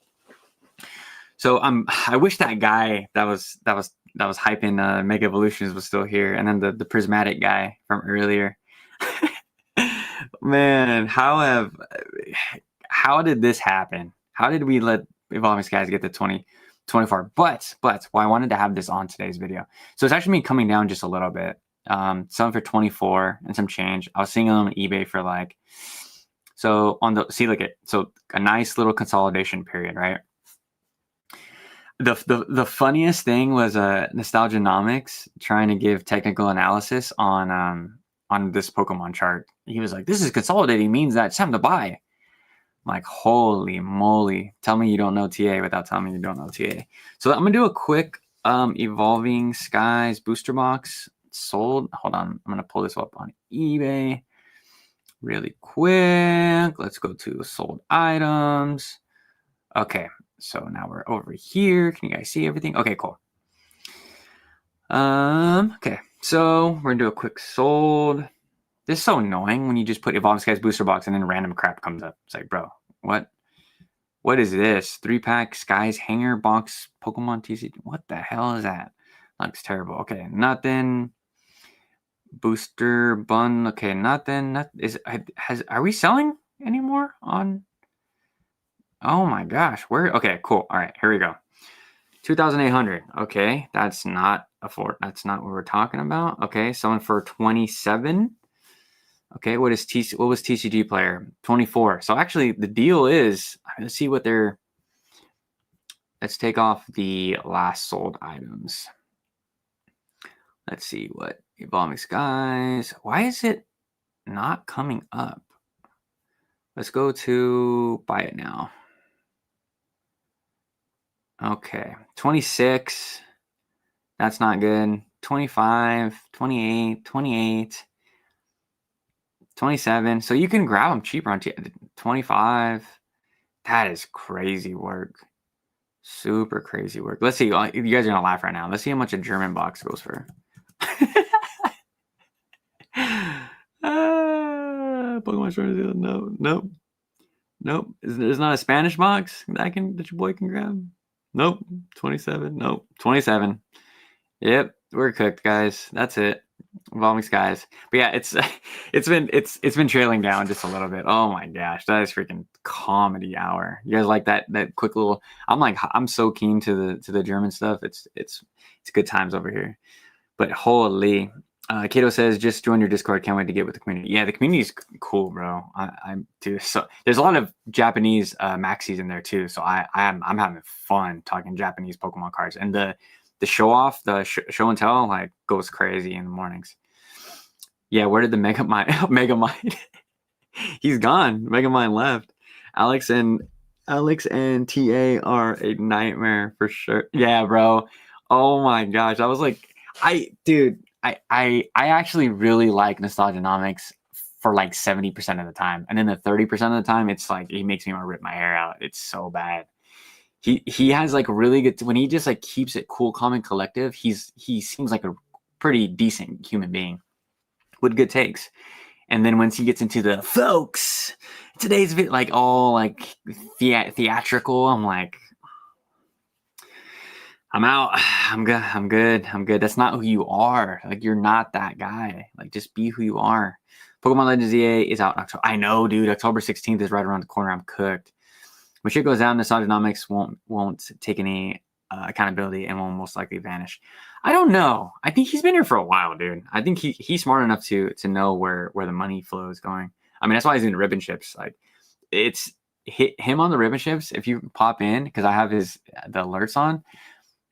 So I wish that guy that was hyping Mega Evolutions was still here, and then the prismatic guy from earlier. Man, how did this happen? How did we let Evolving Skies get to 24? But I wanted to have this on today's video. So it's actually been coming down just a little bit. Some for 24 and some change. I was seeing them on eBay for like, so a nice little consolidation period, right? The funniest thing was Nostalgianomics trying to give technical analysis on this Pokemon chart. He was like, this is consolidating, means that it's time to buy. I'm like, holy moly. Tell me you don't know TA without telling me you don't know TA. So I'm going to do a quick Evolving Skies booster box sold. Hold on. I'm going to pull this up on eBay really quick. Let's go to sold items. Okay. So now we're over here. Can you guys see everything? Okay, cool. Okay. So we're going to do a quick sold. This is so annoying when you just put Evolving Skies booster box and then random crap comes up. It's like, bro, what is this? 3-pack Skies hanger box Pokemon TCG. What the hell is that? Looks terrible. Okay, nothing. Booster bun. Okay, nothing. Are we selling anymore on? Oh my gosh. Where? Okay, cool. All right, here we go. 2,800. Okay, that's not that's not what we're talking about. Okay, someone for 27. Okay, what was TCG player? 24. So actually the deal is, let's see what they're, let's take off the last sold items. Let's see what Evolving Skies. Why is it not coming up? Let's go to buy it now. Okay, 26. That's not good. 25, 28, 28, 27. So you can grab them cheaper on 25. That is crazy work. Super crazy work. Let's see. You guys are going to laugh right now. Let's see how much a German box goes for. Pokemon Stars. No, nope. Nope. There's not a Spanish box that your boy can grab. Nope. 27. Nope. 27. Yep. We're cooked, guys. That's it. Evolving Skies. But yeah, it's been trailing down just a little bit. Oh my gosh, that is freaking comedy hour. You guys like that quick little? I'm so keen to the German stuff. It's good times over here. But holy, Kato says just join your Discord. Can't wait to get with the community. Yeah, the community is cool, bro. I'm too. So there's a lot of Japanese maxis in there too. So I'm having fun talking Japanese Pokemon cards, and the show off, the show and tell, like, goes crazy in the mornings. Yeah, where did the Megamind? He's gone. Megamind left. Alex and TA are a nightmare for sure. Yeah, bro. Oh my gosh. I was like, I actually really like Nostalgianomics for like 70% of the time. And then the 30% of the time, it's like, he makes me want to rip my hair out. It's so bad. He has like really good, when he just like keeps it cool, calm, and collective, he seems like a pretty decent human being with good takes. And then once he gets into the folks, today's bit like all like theatrical, I'm like, I'm out. I'm good. That's not who you are. Like, you're not that guy. Like, just be who you are. Pokemon Legends EA is out in October. I know, dude. October 16th is right around the corner. I'm cooked. When shit goes down, Nostalgianomics won't take any accountability and will most likely vanish. I don't know. I think he's been here for a while, dude. I think he's smart enough to know where the money flow is going. I mean, that's why he's in ribbon ships. Like, it's him on the ribbon ships. If you pop in, because I have the alerts on,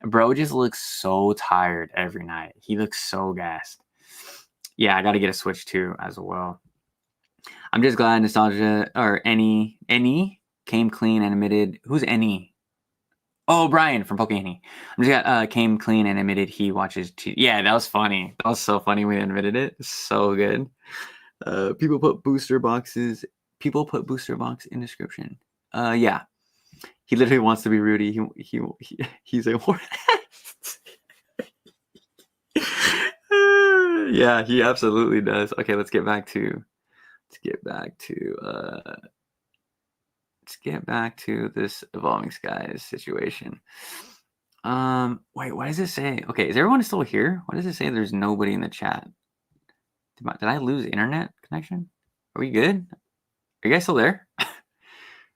bro just looks so tired every night. He looks so gassed. Yeah, I got to get a Switch too as well. I'm just glad Nostalgia or any came clean and admitted. Who's any? Oh, Brian from Pokemon. I'm just came clean and admitted he watches. Yeah, that was funny. That was so funny when he admitted it. So good. People put booster boxes. People put booster box in description. Yeah. He literally wants to be Rudy. He's a war. Yeah, he absolutely does. Okay, let's get back to this Evolving Skies situation. Wait, why does it say? Okay, is everyone still here? Why does it say there's nobody in the chat? Did I lose internet connection? Are we good? Are you guys still there?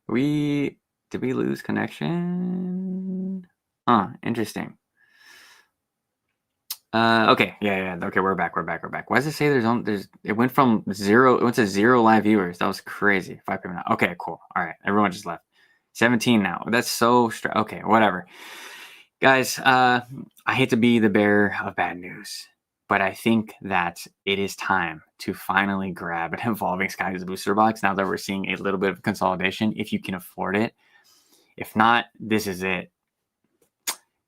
Did we lose connection? Interesting. Okay, yeah. Okay, we're back. Why does it say it went from 0, it went to 0 live viewers? That was crazy. 5 people now. Okay, cool. All right, everyone just left. 17 now. That's so okay, whatever. Guys, I hate to be the bearer of bad news, but I think that it is time to finally grab an Evolving Skies booster box now that we're seeing a little bit of consolidation, if you can afford it. If not, this is it.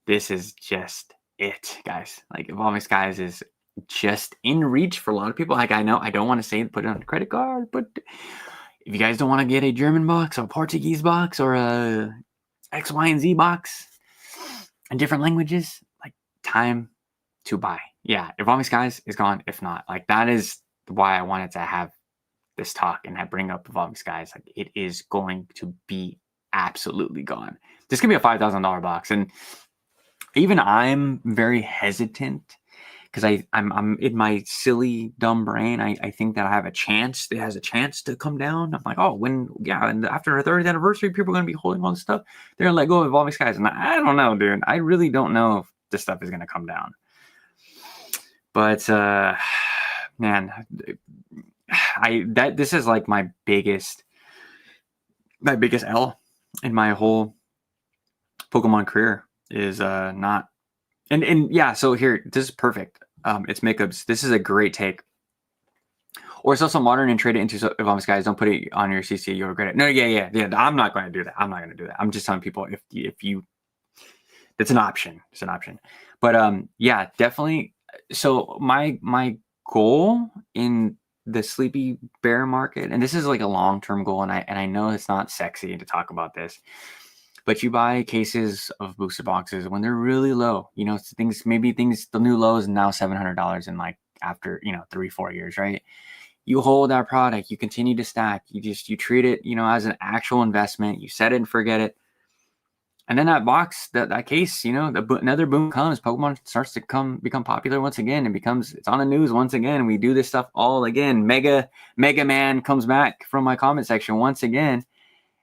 This is just it, guys. Like, Evolving Skies is just in reach for a lot of people. Like, I know I don't want to say put it on a credit card, but if you guys don't want to get a German box or a Portuguese box or a X, Y, and Z box in different languages, like, time to buy. Yeah, Evolving Skies is gone. If not, like, that is why I wanted to have this talk and I bring up Evolving Skies. Like, it is going to be absolutely gone. This could be a $5,000 box, and even I'm very hesitant because I'm in my silly dumb brain. I think that I have a chance. It has a chance to come down. I'm like, oh, and after our 30th anniversary, people are going to be holding all this stuff. They're going to let go of Evolving Skies, and I don't know, dude. I really don't know if this stuff is going to come down. But man, this is like my biggest L in my whole Pokemon career is not. And yeah, so here, this is perfect. It's makeups. This is a great take. Or sell some modern and trade it into Evolving Skies. Don't put it on your CC. You'll regret it. No, yeah. I'm not going to do that. I'm not going to do that. I'm just telling people if you, it's an option. It's an option. But yeah, definitely. So my goal in the sleepy bear market, and this is like a long-term goal, and I know it's not sexy to talk about this, but you buy cases of booster boxes when they're really low. You know, the new low is now $700 in like after 3-4 years, right? You hold that product, you continue to stack, you treat it, as an actual investment, you set it and forget it. And then that box, that case, another boom comes, Pokemon starts to become popular once again, and it's on the news once again. We do this stuff all again. Mega Man comes back from my comment section once again.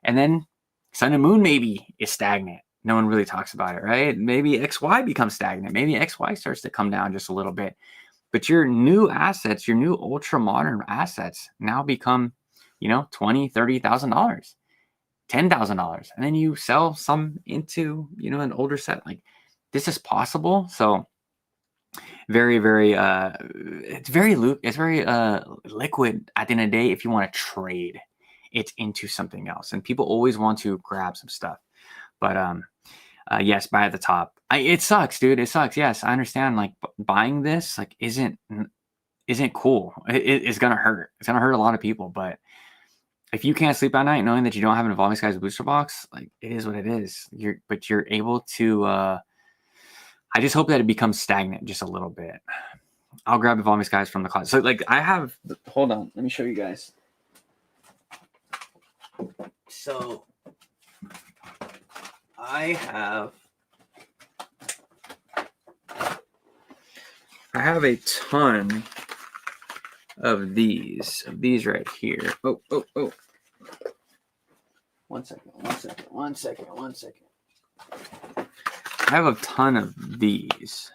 And then Sun and Moon maybe is stagnant. No one really talks about it, right? Maybe XY becomes stagnant. Maybe XY starts to come down just a little bit. But your new assets, your new ultra modern assets now become, $20,000, $30,000, $10,000. And then you sell some into, an older set. Like, this is possible. So very, very, it's very liquid at the end of the day if you want to trade it into something else. And people always want to grab some stuff. But yes, buy at the top. It sucks, dude. It sucks. Yes, I understand. Like, buying this like isn't cool. It's gonna hurt. It's gonna hurt a lot of people. But if you can't sleep at night knowing that you don't have an Evolving Skies booster box, like, it is what it is. You're able to. I just hope that it becomes stagnant just a little bit. I'll grab Evolving Skies from the closet. So like I have. Hold on, let me show you guys. So I have a ton of these right here. Oh. One second. I have a ton of these.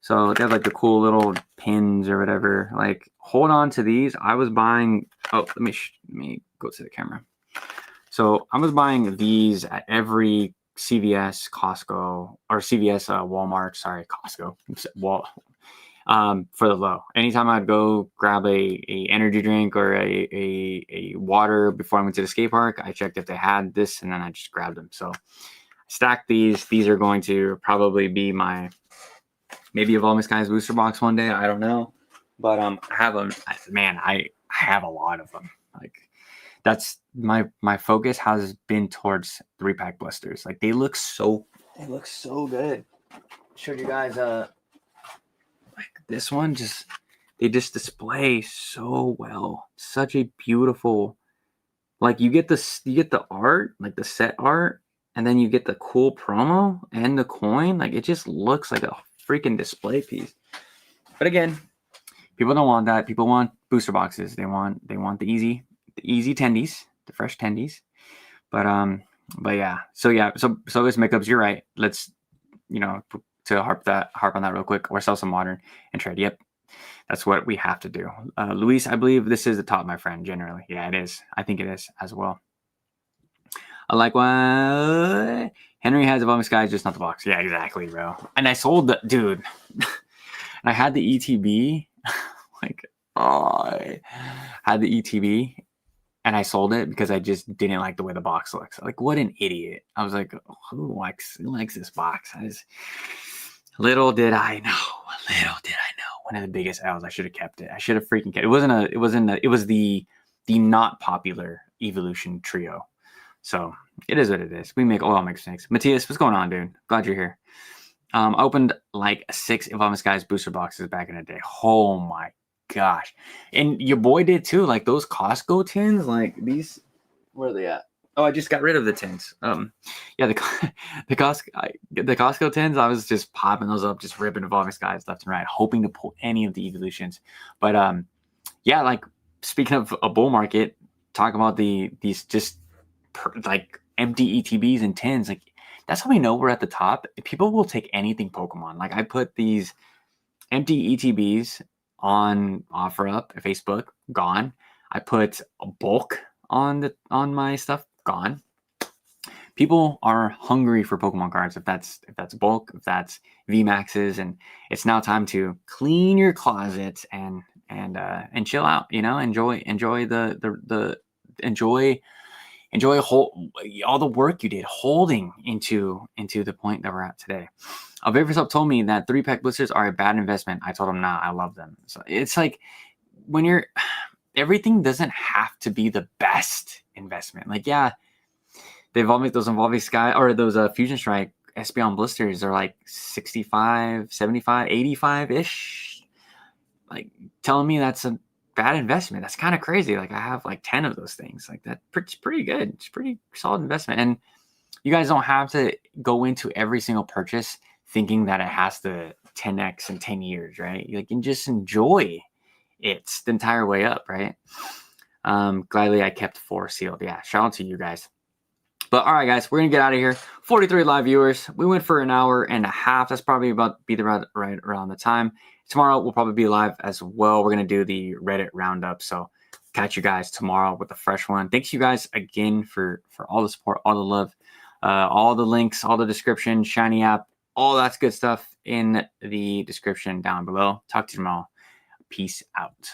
So they have like the cool little pins or whatever. Like, hold on to these. I was buying. Oh, let me go to the camera. So I was buying these at every CVS, Costco, or CVS, Walmart. Sorry, Costco. For the low. Anytime I'd go grab a energy drink or a water before I went to the skate park, I checked if they had this, and then I just grabbed them. So I stacked these. These are going to probably be my maybe Evolving Skies booster box one day. I don't know, but I have them. Man, I have a lot of them. Like, that's my focus has been towards 3-pack blisters. Like, they look so good. Showed you guys like this one, they just display so well. Such a beautiful, like, you get the art, like the set art, and then you get the cool promo and the coin. Like, it just looks like a freaking display piece. But again, people don't want that. People want booster boxes. They want the easy tendies, the fresh tendies. But yeah. So it's makeups. You're right. Let's, to harp on that real quick, or sell some modern and trade. Yep. That's what we have to do. Luis, I believe this is the top, my friend, generally. Yeah, it is. I think it is as well. I like what Henry has Evolving Skies, just not the box. Yeah, exactly, bro. And I sold the dude. I had the ETB. I had the ETB and I sold it because I just didn't like the way the box looks. Like, what an idiot. I was like, who likes this box? Little did I know. One of the biggest L's. I should have kept it. I should have freaking kept it. It was the not popular Evolution Trio. So it is what it is. We all make mistakes. Matthias, what's going on, dude? Glad you're here. I opened like 6 Evolving Skies booster boxes back in the day. Oh my gosh. And your boy did too. Like, those Costco tins, like these, where are they at? Oh, I just got rid of the tins. Yeah, the Costco tins, I was just popping those up, just ripping Evolving Skies left and right, hoping to pull any of the evolutions. But yeah, like, speaking of a bull market, talking about these just like empty ETBs and tins, like, that's how we know we're at the top. People will take anything Pokemon. Like, I put these empty ETBs on OfferUp, Facebook, gone. I put a bulk on my stuff, gone. people are hungry for Pokemon cards. If that's bulk, if that's VMAXs, and it's now time to clean your closet and chill out. Enjoy all the work you did holding into the point that we're at today. A Vaporsub told me that 3-pack blisters are a bad investment. I told him, nah, I love them. So it's like when everything doesn't have to be the best investment. Like, yeah, those Evolving Sky or those Fusion Strike Espeon blisters are like 65, 75, 85-ish. Like, telling me that's a bad investment. That's kind of crazy. Like, I have like 10 of those things. Like, that's pretty good. It's pretty solid investment. And you guys don't have to go into every single purchase thinking that it has to 10x in 10 years, right? You can just enjoy it the entire way up, right? Gladly I kept 4 sealed. Yeah, shout out to you guys. But all right, guys, we're gonna get out of here. 43 live viewers. We went for an hour and a half. That's probably right around the time. Tomorrow we'll probably be live as well. We're gonna do the Reddit roundup. So catch you guys tomorrow with a fresh one. Thanks you guys again for all the support, all the love, all the links, all the description, Shiny app, all that's good stuff in the description down below. Talk to you tomorrow. Peace out.